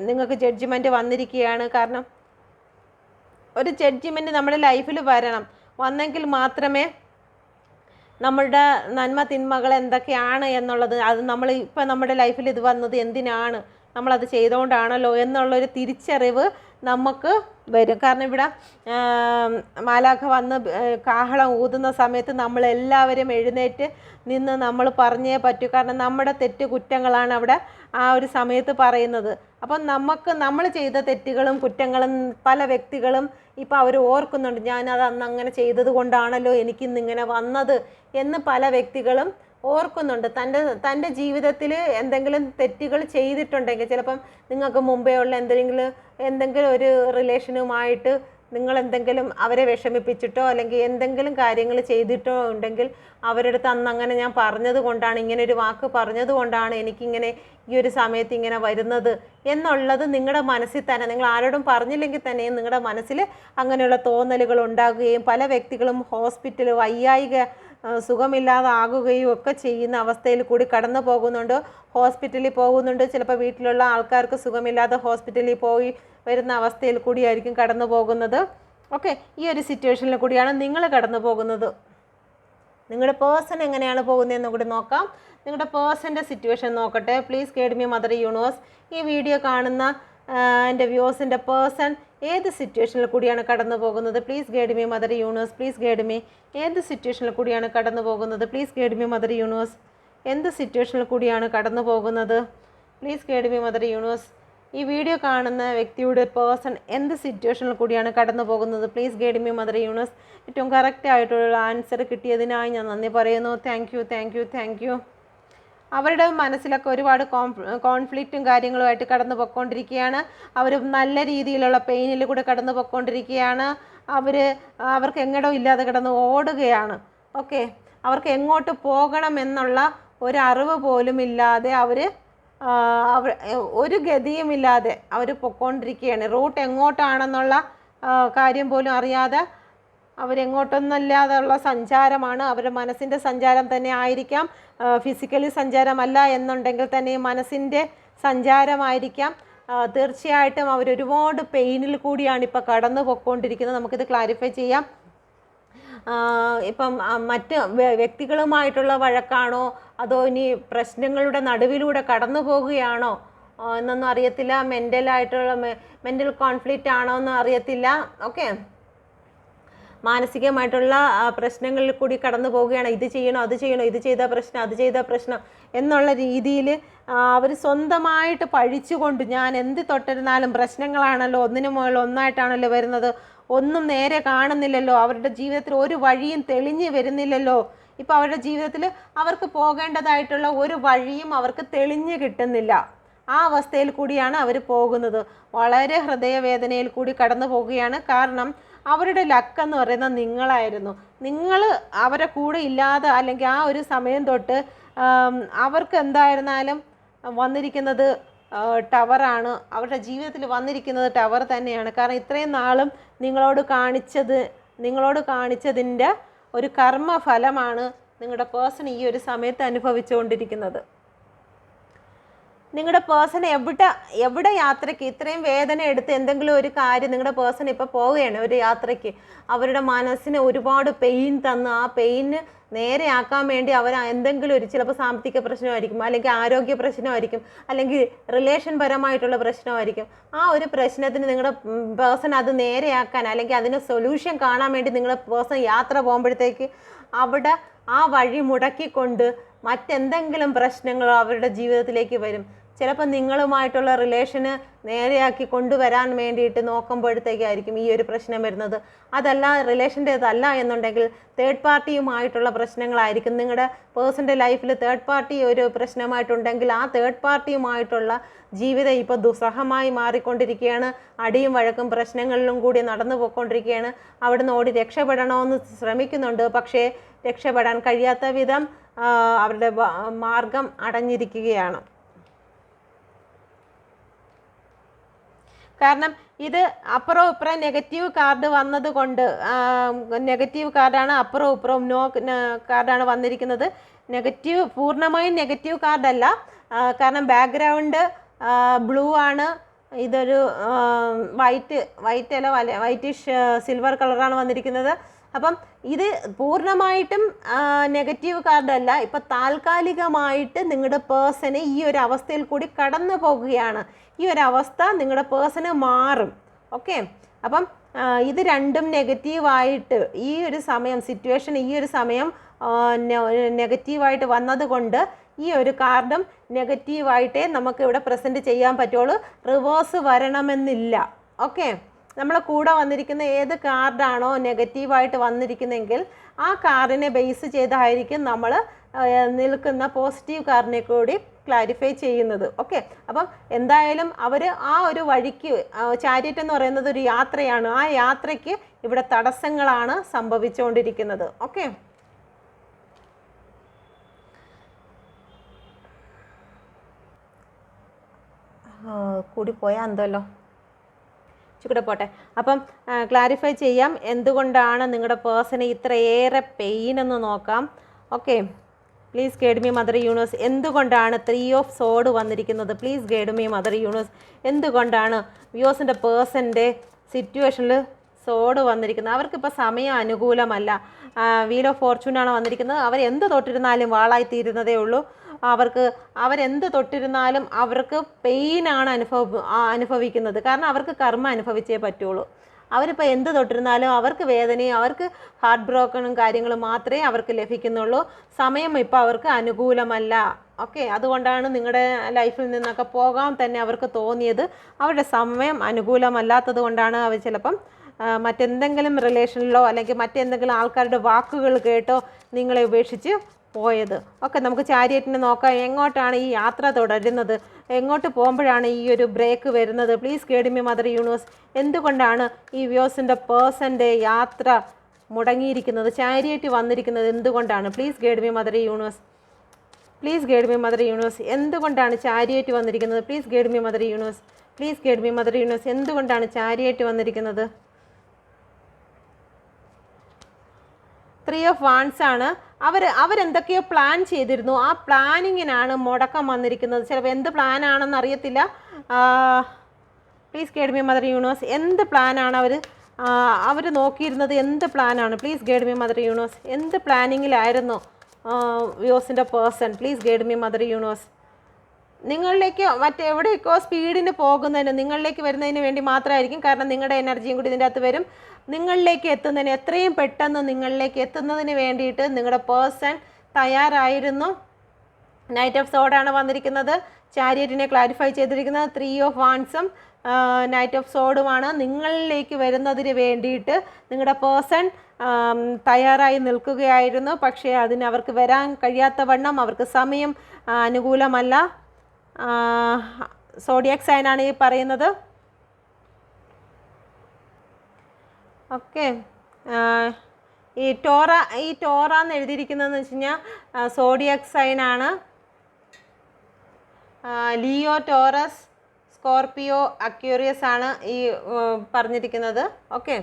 നിങ്ങൾക്ക് ജഡ്ജിമെൻറ്റ് വന്നിരിക്കുകയാണ്. കാരണം ഒരു ജഡ്ജിമെൻറ്റ് നമ്മുടെ ലൈഫിൽ വന്നെങ്കിൽ മാത്രമേ നമ്മളുടെ നന്മ തിന്മകൾ എന്തൊക്കെയാണ് എന്നുള്ളത്, അത് ഇപ്പം നമ്മുടെ ലൈഫിൽ ഇത് വന്നത് എന്തിനാണ്, നമ്മളത് ചെയ്തുകൊണ്ടാണല്ലോ എന്നുള്ളൊരു തിരിച്ചറിവ് നമുക്ക് വരും. കാരണം ഇവിടെ മാലാഖ വന്ന് കാഹളം ഊതുന്ന സമയത്ത് നമ്മളെല്ലാവരും എഴുന്നേറ്റ് നിന്ന് നമ്മൾ പറഞ്ഞേ പറ്റൂ. കാരണം നമ്മുടെ തെറ്റ് കുറ്റങ്ങളാണ് അവിടെ ആ ഒരു സമയത്ത് പറയുന്നത്. അപ്പം നമ്മൾ ചെയ്ത തെറ്റുകളും കുറ്റങ്ങളും പല വ്യക്തികളും ഇപ്പം അവർ ഓർക്കുന്നുണ്ട്. ഞാനത് അന്ന് അങ്ങനെ ചെയ്തത് കൊണ്ടാണല്ലോ എനിക്കിന്നിങ്ങനെ വന്നത് എന്ന് പല വ്യക്തികളും ഓർക്കുന്നുണ്ട്. തൻ്റെ ജീവിതത്തിൽ എന്തെങ്കിലും തെറ്റുകൾ ചെയ്തിട്ടുണ്ടെങ്കിൽ, ചിലപ്പം നിങ്ങൾക്ക് മുമ്പേ ഉള്ള എന്തെങ്കിലും ഒരു റിലേഷനുമായിട്ട് നിങ്ങൾ എന്തെങ്കിലും അവരെ വിഷമിപ്പിച്ചിട്ടോ അല്ലെങ്കിൽ എന്തെങ്കിലും കാര്യങ്ങൾ ചെയ്തിട്ടോ ഉണ്ടെങ്കിൽ അവരുടെ അടുത്ത് അന്ന് അങ്ങനെ ഞാൻ പറഞ്ഞത് കൊണ്ടാണ്, ഇങ്ങനെ ഒരു വാക്ക് പറഞ്ഞത് കൊണ്ടാണ് എനിക്കിങ്ങനെ ഈ ഒരു സമയത്ത് ഇങ്ങനെ വരുന്നത് എന്നുള്ളത് നിങ്ങളുടെ മനസ്സിൽ തന്നെ, നിങ്ങൾ ആരോടും പറഞ്ഞില്ലെങ്കിൽ തന്നെയും നിങ്ങളുടെ മനസ്സിൽ അങ്ങനെയുള്ള തോന്നലുകൾ ഉണ്ടാകുകയും പല വ്യക്തികളും ഹോസ്പിറ്റൽ വയ്യായിക സുഖമില്ലാതാകുകയും ഒക്കെ ചെയ്യുന്ന അവസ്ഥയിൽ കൂടി കടന്നു പോകുന്നുണ്ട്. ഹോസ്പിറ്റലിൽ പോകുന്നുണ്ട്. ചിലപ്പോൾ വീട്ടിലുള്ള ആൾക്കാർക്ക് സുഖമില്ലാതെ ഹോസ്പിറ്റലിൽ പോയി വരുന്ന അവസ്ഥയിൽ കൂടിയായിരിക്കും കടന്നു പോകുന്നത്. ഓക്കെ, ഈ ഒരു സിറ്റുവേഷനിൽ കൂടിയാണ് നിങ്ങൾ കടന്നു പോകുന്നത്. നിങ്ങളുടെ പേഴ്സൺ എങ്ങനെയാണ് പോകുന്നതെന്ന് കൂടി നോക്കാം. നിങ്ങളുടെ പേഴ്സൻ്റെ സിറ്റുവേഷൻ നോക്കട്ടെ. Please guide me mother universe. ഈ വീഡിയോ കാണുന്ന എൻ്റെ വ്യൂവേഴ്സിൻ്റെ പേഴ്സൺ ഏത് സിറ്റുവേഷനിൽ കൂടിയാണ് കടന്നു പോകുന്നത്? Please guide me mother universe. Please guide me. ഏത് സിറ്റുവേഷനിൽ കൂടിയാണ് കടന്നു പോകുന്നത്? Please guide me mother universe. എന്ത് സിറ്റുവേഷനിൽ കൂടിയാണ് കടന്നു പോകുന്നത്? Please guide me mother universe. ഈ വീഡിയോ കാണുന്ന വ്യക്തിയുടെ പേഴ്സൺ എന്ത് സിറ്റുവേഷനിൽ കൂടിയാണ് കടന്നു പോകുന്നത്? Please guide me mother universe. ഏറ്റവും കറക്റ്റ് ആയിട്ടുള്ള ആൻസർ കിട്ടിയതിനായി ഞാൻ നന്ദി പറയുന്നു. Thank you, thank you, thank U. അവരുടെ മനസ്സിലൊക്കെ ഒരുപാട് കോൺഫ്ലിക്റ്റും കാര്യങ്ങളുമായിട്ട് കടന്നു പൊയ്ക്കൊണ്ടിരിക്കുകയാണ്. അവർ നല്ല രീതിയിലുള്ള പെയിനിൽ കൂടെ കടന്നു പൊയ്ക്കൊണ്ടിരിക്കുകയാണ്. അവർക്ക് എങ്ങടോ ഇല്ലാതെ കിടന്ന് ഓടുകയാണ്. ഓക്കെ, അവർക്ക് എങ്ങോട്ട് പോകണം എന്നുള്ള ഒരറിവ് പോലും ഇല്ലാതെ ഒരു ഗതിയുമില്ലാതെ അവർ പൊയ്ക്കൊണ്ടിരിക്കുകയാണ്. റൂട്ട് എങ്ങോട്ടാണെന്നുള്ള കാര്യം പോലും അറിയാതെ അവരെങ്ങോട്ടൊന്നുമില്ലാതെയുള്ള സഞ്ചാരമാണ്. അവരുടെ മനസ്സിൻ്റെ സഞ്ചാരം തന്നെ ആയിരിക്കാം. ഫിസിക്കലി സഞ്ചാരമല്ല എന്നുണ്ടെങ്കിൽ തന്നെ മനസ്സിൻ്റെ സഞ്ചാരമായിരിക്കാം. തീർച്ചയായിട്ടും അവരൊരുപാട് പെയിനിൽ കൂടിയാണ് ഇപ്പോൾ കടന്നു പൊയ്ക്കൊണ്ടിരിക്കുന്നത്. നമുക്കിത് ക്ലാരിഫൈ ചെയ്യാം. ഇപ്പം മറ്റ് വ്യക്തികളുമായിട്ടുള്ള വഴക്കാണോ അതോ ഇനി പ്രശ്നങ്ങളുടെ നടുവിലൂടെ കടന്നു പോകുകയാണോ എന്നൊന്നും അറിയത്തില്ല. മെൻ്റൽ കോൺഫ്ലിക്റ്റ് ആണോ എന്ന് അറിയത്തില്ല. ഓക്കെ, മാനസികമായിട്ടുള്ള പ്രശ്നങ്ങളിൽ കൂടി കടന്നു പോവുകയാണ്. ഇത് ചെയ്യണോ അത് ചെയ്യണോ, ഇത് ചെയ്താൽ പ്രശ്നം അത് ചെയ്താൽ പ്രശ്നം എന്നുള്ള രീതിയിൽ അവർ സ്വന്തമായിട്ട് പഴിച്ചുകൊണ്ട് ഞാൻ എന്ത് തൊട്ടിരുന്നാലും പ്രശ്നങ്ങളാണല്ലോ, ഒന്നിനു മുകളിൽ ഒന്നായിട്ടാണല്ലോ വരുന്നത്, ഒന്നും നേരെ കാണുന്നില്ലല്ലോ, അവരുടെ ജീവിതത്തിൽ ഒരു വഴിയും തെളിഞ്ഞു വരുന്നില്ലല്ലോ. ഇപ്പോൾ അവരുടെ ജീവിതത്തിൽ അവർക്ക് പോകേണ്ടതായിട്ടുള്ള ഒരു വഴിയും അവർക്ക് തെളിഞ്ഞു കിട്ടുന്നില്ല. ആ അവസ്ഥയിൽ കൂടിയാണ് അവർ പോകുന്നത്. വളരെ ഹൃദയവേദനയിൽ കൂടി കടന്നു പോവുകയാണ്. കാരണം അവരുടെ ലക്കെന്ന് പറയുന്നത് നിങ്ങളായിരുന്നു. നിങ്ങൾ അവരെ കൂടെ ഇല്ലാതെ അല്ലെങ്കിൽ ആ ഒരു സമയം തൊട്ട് അവർക്ക് എന്തായിരുന്നാലും വന്നിരിക്കുന്നത് ടവറാണ്. അവരുടെ ജീവിതത്തിൽ വന്നിരിക്കുന്നത് ടവർ തന്നെയാണ്. കാരണം ഇത്രയും നാളും നിങ്ങളോട് കാണിച്ചതിൻ്റെ ഒരു കർമ്മഫലമാണ് നിങ്ങളുടെ പേഴ്സൺ ഈ ഒരു സമയത്ത് അനുഭവിച്ചുകൊണ്ടിരിക്കുന്നത്. നിങ്ങളുടെ പേഴ്സൺ എവിടെ യാത്രയ്ക്ക് ഇത്രയും വേദന എടുത്ത് എന്തെങ്കിലും ഒരു കാര്യം നിങ്ങളുടെ പേഴ്സൺ ഇപ്പോൾ പോവുകയാണ് ഒരു യാത്രയ്ക്ക്. അവരുടെ മനസ്സിന് ഒരുപാട് പെയിൻ തന്ന് ആ പെയിന് നേരെയാക്കാൻ വേണ്ടി അവർ എന്തെങ്കിലും ഒരു ചിലപ്പോൾ സാമ്പത്തിക പ്രശ്നമായിരിക്കും, അല്ലെങ്കിൽ ആരോഗ്യ പ്രശ്നമായിരിക്കും, അല്ലെങ്കിൽ റിലേഷൻ പരമായിട്ടുള്ള പ്രശ്നമായിരിക്കും. ആ ഒരു പ്രശ്നത്തിന് നിങ്ങളുടെ പേഴ്സൺ അത് നേരെയാക്കാൻ അല്ലെങ്കിൽ അതിന് സൊല്യൂഷൻ കാണാൻ വേണ്ടി നിങ്ങളുടെ പേഴ്സൺ യാത്ര പോകുമ്പോഴത്തേക്ക് അവിടെ ആ വഴി മുടക്കിക്കൊണ്ട് മറ്റെന്തെങ്കിലും പ്രശ്നങ്ങൾ അവരുടെ ജീവിതത്തിലേക്ക് വരും. ചിലപ്പോൾ നിങ്ങളുമായിട്ടുള്ള റിലേഷന് നേരെയാക്കി കൊണ്ടുവരാൻ വേണ്ടിയിട്ട് നോക്കുമ്പോഴത്തേക്കായിരിക്കും ഈ ഒരു പ്രശ്നം വരുന്നത്. അതല്ല, റിലേഷൻ്റേതല്ല എന്നുണ്ടെങ്കിൽ തേർഡ് പാർട്ടിയുമായിട്ടുള്ള പ്രശ്നങ്ങളായിരിക്കും. നിങ്ങളുടെ പേഴ്സൻ്റെ ലൈഫിൽ തേർഡ് പാർട്ടി ഒരു പ്രശ്നമായിട്ടുണ്ടെങ്കിൽ ആ തേർഡ് പാർട്ടിയുമായിട്ടുള്ള ജീവിതം ഇപ്പോൾ ദുസ്സഹമായി മാറിക്കൊണ്ടിരിക്കുകയാണ്. അടിയും വഴക്കും പ്രശ്നങ്ങളിലും കൂടി നടന്നു പോയിക്കൊണ്ടിരിക്കുകയാണ്. അവിടുന്ന് ഓടി രക്ഷപ്പെടണമെന്ന് ശ്രമിക്കുന്നുണ്ട്. പക്ഷേ രക്ഷപ്പെടാൻ കഴിയാത്ത വിധം അവരുടെ മാർഗം അടഞ്ഞിരിക്കുകയാണ്. കാരണം ഇത് അപ്പുറവും ഇപ്പുറം നെഗറ്റീവ് കാർഡ് വന്നത് കൊണ്ട്, നെഗറ്റീവ് കാർഡാണ് അപ്പുറവും ഇപ്പുറവും നോ കാർഡാണ് വന്നിരിക്കുന്നത്. പൂർണ്ണമായും നെഗറ്റീവ് കാർഡല്ല. കാരണം ബാക്ക്ഗ്രൗണ്ട് ബ്ലൂ ആണ്. ഇതൊരു വൈറ്റിഷ് സിൽവർ കളറാണ് വന്നിരിക്കുന്നത്. അപ്പം ഇത് പൂർണ്ണമായിട്ടും നെഗറ്റീവ് കാർഡല്ല. ഇപ്പം താൽക്കാലികമായിട്ട് നിങ്ങളുടെ പേഴ്സണ് ഈ ഒരു അവസ്ഥയിൽ കൂടി കടന്നു പോകുകയാണ്. ഈ ഒരു അവസ്ഥ നിങ്ങളുടെ പേഴ്സണ് മാറും. ഓക്കെ. അപ്പം ഇത് രണ്ടും നെഗറ്റീവായിട്ട് ഈ ഒരു സമയം സിറ്റുവേഷൻ ഈ ഒരു സമയം നെഗറ്റീവായിട്ട് വന്നതുകൊണ്ട് ഈ ഒരു കാർഡും നെഗറ്റീവായിട്ടേ നമുക്ക് ഇവിടെ പ്രസൻറ്റ് ചെയ്യാൻ പറ്റുള്ളൂ. റിവേഴ്സ് വരണമെന്നില്ല. ഓക്കെ. നമ്മളെ കൂടെ വന്നിരിക്കുന്ന ഏത് കാർഡാണോ നെഗറ്റീവായിട്ട് വന്നിരിക്കുന്നെങ്കിൽ ആ കാർഡിനെ ബേസ് ചെയ്തായിരിക്കും നമ്മൾ നിൽക്കുന്ന പോസിറ്റീവ് കാർഡിനെ കൂടി ക്ലാരിഫൈ ചെയ്യുന്നത്. ഓക്കെ. അപ്പം എന്തായാലും അവർ ആ ഒരു വഴിക്ക് ചാരിയറ്റ് എന്ന് പറയുന്നത് ഒരു യാത്രയാണ്. ആ യാത്രയ്ക്ക് ഇവിടെ തടസ്സങ്ങളാണ് സംഭവിച്ചുകൊണ്ടിരിക്കുന്നത്. ഓക്കെ. കൂടിപ്പോയാൽ എന്തല്ലോ ചുകൂടെ പോട്ടെ. അപ്പം ക്ലാരിഫൈ ചെയ്യാം എന്തുകൊണ്ടാണ് നിങ്ങളുടെ പേഴ്സണ് ഇത്രയേറെ പെയിൻ എന്ന് നോക്കാം. Okay. Please guide me mother universe. എന്തുകൊണ്ടാണ് 3 ഓഫ് സോഡ് വന്നിരിക്കുന്നത്? Please guide me mother universe. എന്തുകൊണ്ടാണ് വ്യൂസിൻ്റെ പേഴ്സൻ്റെ സിറ്റുവേഷനിൽ സോഡ് വന്നിരിക്കുന്നത്? അവർക്കിപ്പോൾ സമയം അനുകൂലമല്ല. വീൽ ഓഫ് ഫോർച്യൂണാണ് വന്നിരിക്കുന്നത്. അവർ എന്ത് തൊട്ടിരുന്നാലും വാളായി തീരുന്നതേ ഉള്ളൂ. അവരെന്ത് തൊട്ടിരുന്നാലും അവർക്ക് പെയിനാണ് അനുഭവിക്കുന്നത്. കാരണം അവർക്ക് കർമ്മ അനുഭവിച്ചേ പറ്റുള്ളൂ. അവരിപ്പോൾ എന്ത് തൊട്ടിരുന്നാലും അവർക്ക് വേദനയും അവർക്ക് ഹാർട്ട് ബ്രോക്കണും കാര്യങ്ങളും മാത്രമേ അവർക്ക് ലഭിക്കുന്നുള്ളൂ. സമയം ഇപ്പോൾ അവർക്ക് അനുകൂലമല്ല. ഓക്കെ. അതുകൊണ്ടാണ് നിങ്ങളുടെ ലൈഫിൽ നിന്നൊക്കെ പോകാൻ തന്നെ അവർക്ക് തോന്നിയത്. അവരുടെ സമയം അനുകൂലമല്ലാത്തത് കൊണ്ടാണ് അവർ ചിലപ്പം മറ്റെന്തെങ്കിലും റിലേഷനിലോ അല്ലെങ്കിൽ മറ്റെന്തെങ്കിലും ആൾക്കാരുടെ വാക്കുകൾ കേട്ടോ നിങ്ങളെ ഉപേക്ഷിച്ച് പോയത്. ഓക്കെ. നമുക്ക് ചാരിയറ്റിനെ നോക്കാം. എങ്ങോട്ടാണ് ഈ യാത്ര തുടരുന്നത്? എങ്ങോട്ട് പോകുമ്പോഴാണ് ഈ ഒരു ബ്രേക്ക് വരുന്നത്? Please guide me mother universe. എന്തുകൊണ്ടാണ് ഈ വ്യൂസിൻ്റെ പേഴ്സൻ്റെ യാത്ര മുടങ്ങിയിരിക്കുന്നത്? ചാരിയറ്റ് വന്നിരിക്കുന്നത് എന്തുകൊണ്ടാണ്? Please guide me mother universe. Please guide me mother universe. എന്തുകൊണ്ടാണ് ചാരിയറ്റ് വന്നിരിക്കുന്നത്? Please guide me mother universe. Please guide me mother universe. എന്തുകൊണ്ടാണ് ചാരിയറ്റ് വന്നിരിക്കുന്നത്? 3 ഓഫ് വാൻഡ്സ് ആണ്. അവരെന്തൊക്കെയോ പ്ലാൻ ചെയ്തിരുന്നു. ആ പ്ലാനിങ്ങിനാണ് മുടക്കം വന്നിരിക്കുന്നത്. ചിലപ്പോൾ എന്ത് പ്ലാനാണെന്ന് അറിയത്തില്ല. Please guide me mother universe. എന്ത് പ്ലാനാണ് അവർ നോക്കിയിരുന്നത്? എന്ത് പ്ലാനാണ്? Please guide me mother universe. എന്ത് പ്ലാനിങ്ങിലായിരുന്നു വ്യൂസിൻ്റെ person? Please guide me mother universe. നിങ്ങളിലേക്ക് മറ്റെവിടെയൊക്കെയോ സ്പീഡിന് പോകുന്നതിന് നിങ്ങളിലേക്ക് വരുന്നതിന് വേണ്ടി മാത്രമായിരിക്കും. കാരണം നിങ്ങളുടെ എനർജിയും കൂടി ഇതിൻ്റെ അകത്ത് വരും. നിങ്ങളിലേക്ക് എത്തുന്നതിന് എത്രയും പെട്ടെന്ന് നിങ്ങളിലേക്ക് എത്തുന്നതിന് വേണ്ടിയിട്ട് നിങ്ങളുടെ പേഴ്സൺ തയ്യാറായിരുന്നു. നൈറ്റ് ഓഫ് സോഡാണ് വന്നിരിക്കുന്നത്. ചാരിയറ്റിനെ ക്ലാരിഫൈ ചെയ്തിരിക്കുന്നത് 3 ഓഫ് വാൻഡ്സും നൈറ്റ് ഓഫ് സോഡുമാണ്. നിങ്ങളിലേക്ക് വരുന്നതിന് വേണ്ടിയിട്ട് നിങ്ങളുടെ പേഴ്സൺ തയ്യാറായി നിൽക്കുകയായിരുന്നു. പക്ഷേ അതിന് അവർക്ക് വരാൻ കഴിയാത്ത വണ്ണം അവർക്ക് സമയം അനുകൂലമല്ല. സോഡിയാക് സൈനാണ് ഈ പറയുന്നത്. ഓക്കെ. ഈ ടോറ എന്ന് എഴുതിയിരിക്കുന്നതെന്ന് വെച്ച് കഴിഞ്ഞാൽ സോഡിയാക് സൈനാണ്. ലിയോ, ടോറസ്, സ്കോർപിയോ, അക്വേറിയസ് ആണ് ഈ പറഞ്ഞിരിക്കുന്നത്. ഓക്കെ.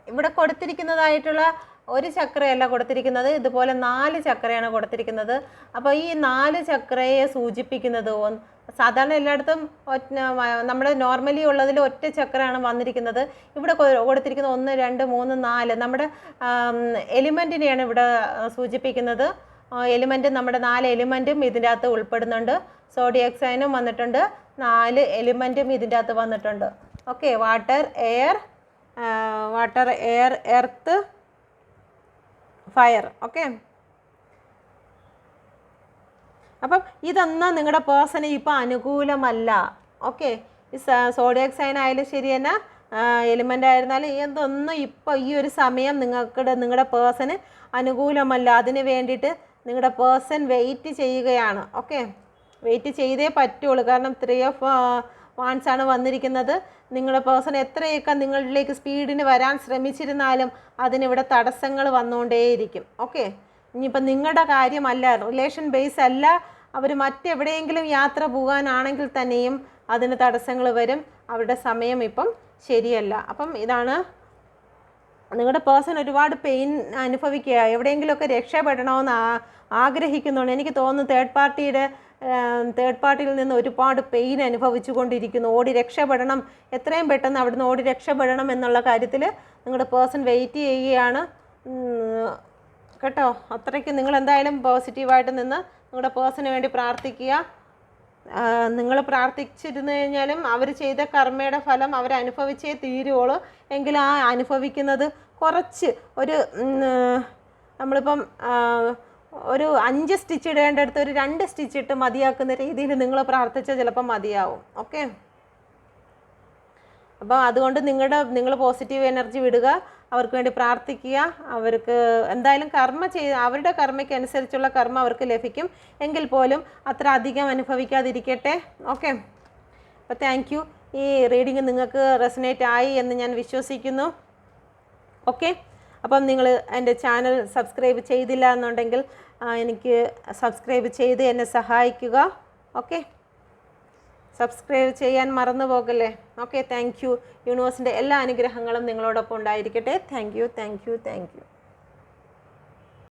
ഇവിടെ കൊടുത്തിരിക്കുന്നതായിട്ടുള്ള ഒരു ചക്രയല്ല കൊടുത്തിരിക്കുന്നത്. ഇതുപോലെ 4 ചക്രയാണ് കൊടുത്തിരിക്കുന്നത്. അപ്പോൾ ഈ 4 ചക്രയെ സൂചിപ്പിക്കുന്നത് സാധാരണ എല്ലായിടത്തും നമ്മുടെ നോർമലി ഉള്ളതിൽ ഒറ്റ ചക്രയാണ് വന്നിരിക്കുന്നത്. ഇവിടെ കൊടുത്തിരിക്കുന്ന 1, 2, 3, 4 നമ്മുടെ എലിമെൻറ്റിനെയാണ് ഇവിടെ സൂചിപ്പിക്കുന്നത്. എലിമെൻറ്റ് നമ്മുടെ 4 എലിമെൻറ്റും ഇതിൻ്റെ അകത്ത് ഉൾപ്പെടുന്നുണ്ട്. സോഡിയാക് സൈനും വന്നിട്ടുണ്ട്. 4 എലിമെൻറ്റും ഇതിൻ്റെ അകത്ത് വന്നിട്ടുണ്ട്. Okay. Water, air, earth, fire. Okay. അപ്പം ഇതൊന്നും നിങ്ങളുടെ പേഴ്സണ് ഇപ്പോൾ അനുകൂലമല്ല. ഓക്കെ. ഈ സോഡിയാക് സൈൻ ആയാലും ശരി തന്നെ, എലിമെൻ്റ് ആയിരുന്നാലും ഇതൊന്നും ഇപ്പോൾ ഈ ഒരു സമയം നിങ്ങളുടെ പേഴ്സണ് അനുകൂലമല്ല. അതിന് വേണ്ടിയിട്ട് നിങ്ങളുടെ പേഴ്സൺ വെയിറ്റ് ചെയ്യുകയാണ്. ഓക്കെ. വെയിറ്റ് ചെയ്തേ പറ്റുള്ളൂ. കാരണം 3 ഓഫ് വാൻഡ്സ് ആണ് വന്നിരിക്കുന്നത്. നിങ്ങളുടെ പേഴ്സൺ എത്രയൊക്കെ നിങ്ങളിലേക്ക് സ്പീഡിന് വരാൻ ശ്രമിച്ചിരുന്നാലും അതിനിവിടെ തടസ്സങ്ങൾ വന്നുകൊണ്ടേയിരിക്കും. ഓക്കെ. ഇനിയിപ്പോൾ നിങ്ങളുടെ കാര്യമല്ല, റിലേഷൻ ബേസ് അല്ല, അവർ മറ്റെവിടെയെങ്കിലും യാത്ര പോകാനാണെങ്കിൽ തന്നെയും അതിന് തടസ്സങ്ങൾ വരും. അവരുടെ സമയം ഇപ്പം ശരിയല്ല. അപ്പം ഇതാണ് നിങ്ങളുടെ പേഴ്സൺ ഒരുപാട് പെയിൻ അനുഭവിക്കുക, എവിടെയെങ്കിലുമൊക്കെ രക്ഷപ്പെടണമെന്ന് ആഗ്രഹിക്കുന്നുണ്ട്. എനിക്ക് തോന്നുന്നു തേർഡ് പാർട്ടിയിൽ നിന്ന് ഒരുപാട് പെയിൻ അനുഭവിച്ചു കൊണ്ടിരിക്കുന്നു. ഓടി രക്ഷപ്പെടണം, എത്രയും പെട്ടെന്ന് അവിടുന്ന് ഓടി രക്ഷപ്പെടണം എന്നുള്ള കാര്യത്തിൽ നിങ്ങളുടെ പേഴ്സൺ വെയിറ്റ് ചെയ്യുകയാണ് കേട്ടോ. അത്രയ്ക്ക് നിങ്ങൾ എന്തായാലും പോസിറ്റീവായിട്ട് നിന്ന് നിങ്ങളുടെ പേഴ്സണിന് വേണ്ടി പ്രാർത്ഥിക്കുക. നിങ്ങൾ പ്രാർത്ഥിച്ചിരുന്നു കഴിഞ്ഞാലും അവർ ചെയ്ത കർമ്മയുടെ ഫലം അവരനുഭവിച്ചേ തീരുവോളൂ. എങ്കിലും ആ അനുഭവിക്കുന്നത് കുറച്ച് ഒരു നമ്മളിപ്പം ഒരു 5 സ്റ്റിച്ച് ഇടേണ്ടടുത്ത് ഒരു 2 സ്റ്റിച്ച് ഇട്ട് മതിയാക്കുന്ന രീതിയിൽ നിങ്ങൾ പ്രാർത്ഥിച്ചാൽ ചിലപ്പോൾ മതിയാവും. ഓക്കെ, അപ്പോൾ അതുകൊണ്ട് നിങ്ങൾ പോസിറ്റീവ് എനർജി വിടുക, അവർക്ക് വേണ്ടി പ്രാർത്ഥിക്കുക. അവർക്ക് എന്തായാലും അവരുടെ കർമ്മയ്ക്ക് അനുസരിച്ചുള്ള കർമ്മ അവർക്ക് ലഭിക്കും. എങ്കിൽ പോലും അത്ര അധികം അനുഭവിക്കാതിരിക്കട്ടെ. ഓക്കെ, അപ്പോൾ താങ്ക് യു. ഈ റീഡിങ് നിങ്ങൾക്ക് റെസനേറ്റ് ആയി എന്ന് ഞാൻ വിശ്വസിക്കുന്നു. ഓക്കെ, അപ്പം നിങ്ങൾ എൻ്റെ ചാനൽ സബ്സ്ക്രൈബ് ചെയ്തില്ല എന്നുണ്ടെങ്കിൽ എനിക്ക് സബ്സ്ക്രൈബ് ചെയ്ത് എന്നെ സഹായിക്കുക. ഓക്കെ, സബ്സ്ക്രൈബ് ചെയ്യാൻ മറന്നു പോകല്ലേ. Okay, thank you. യൂണിവേഴ്സിൻ്റെ എല്ലാ അനുഗ്രഹങ്ങളും നിങ്ങളോടൊപ്പം ഉണ്ടായിരിക്കട്ടെ. Thank you.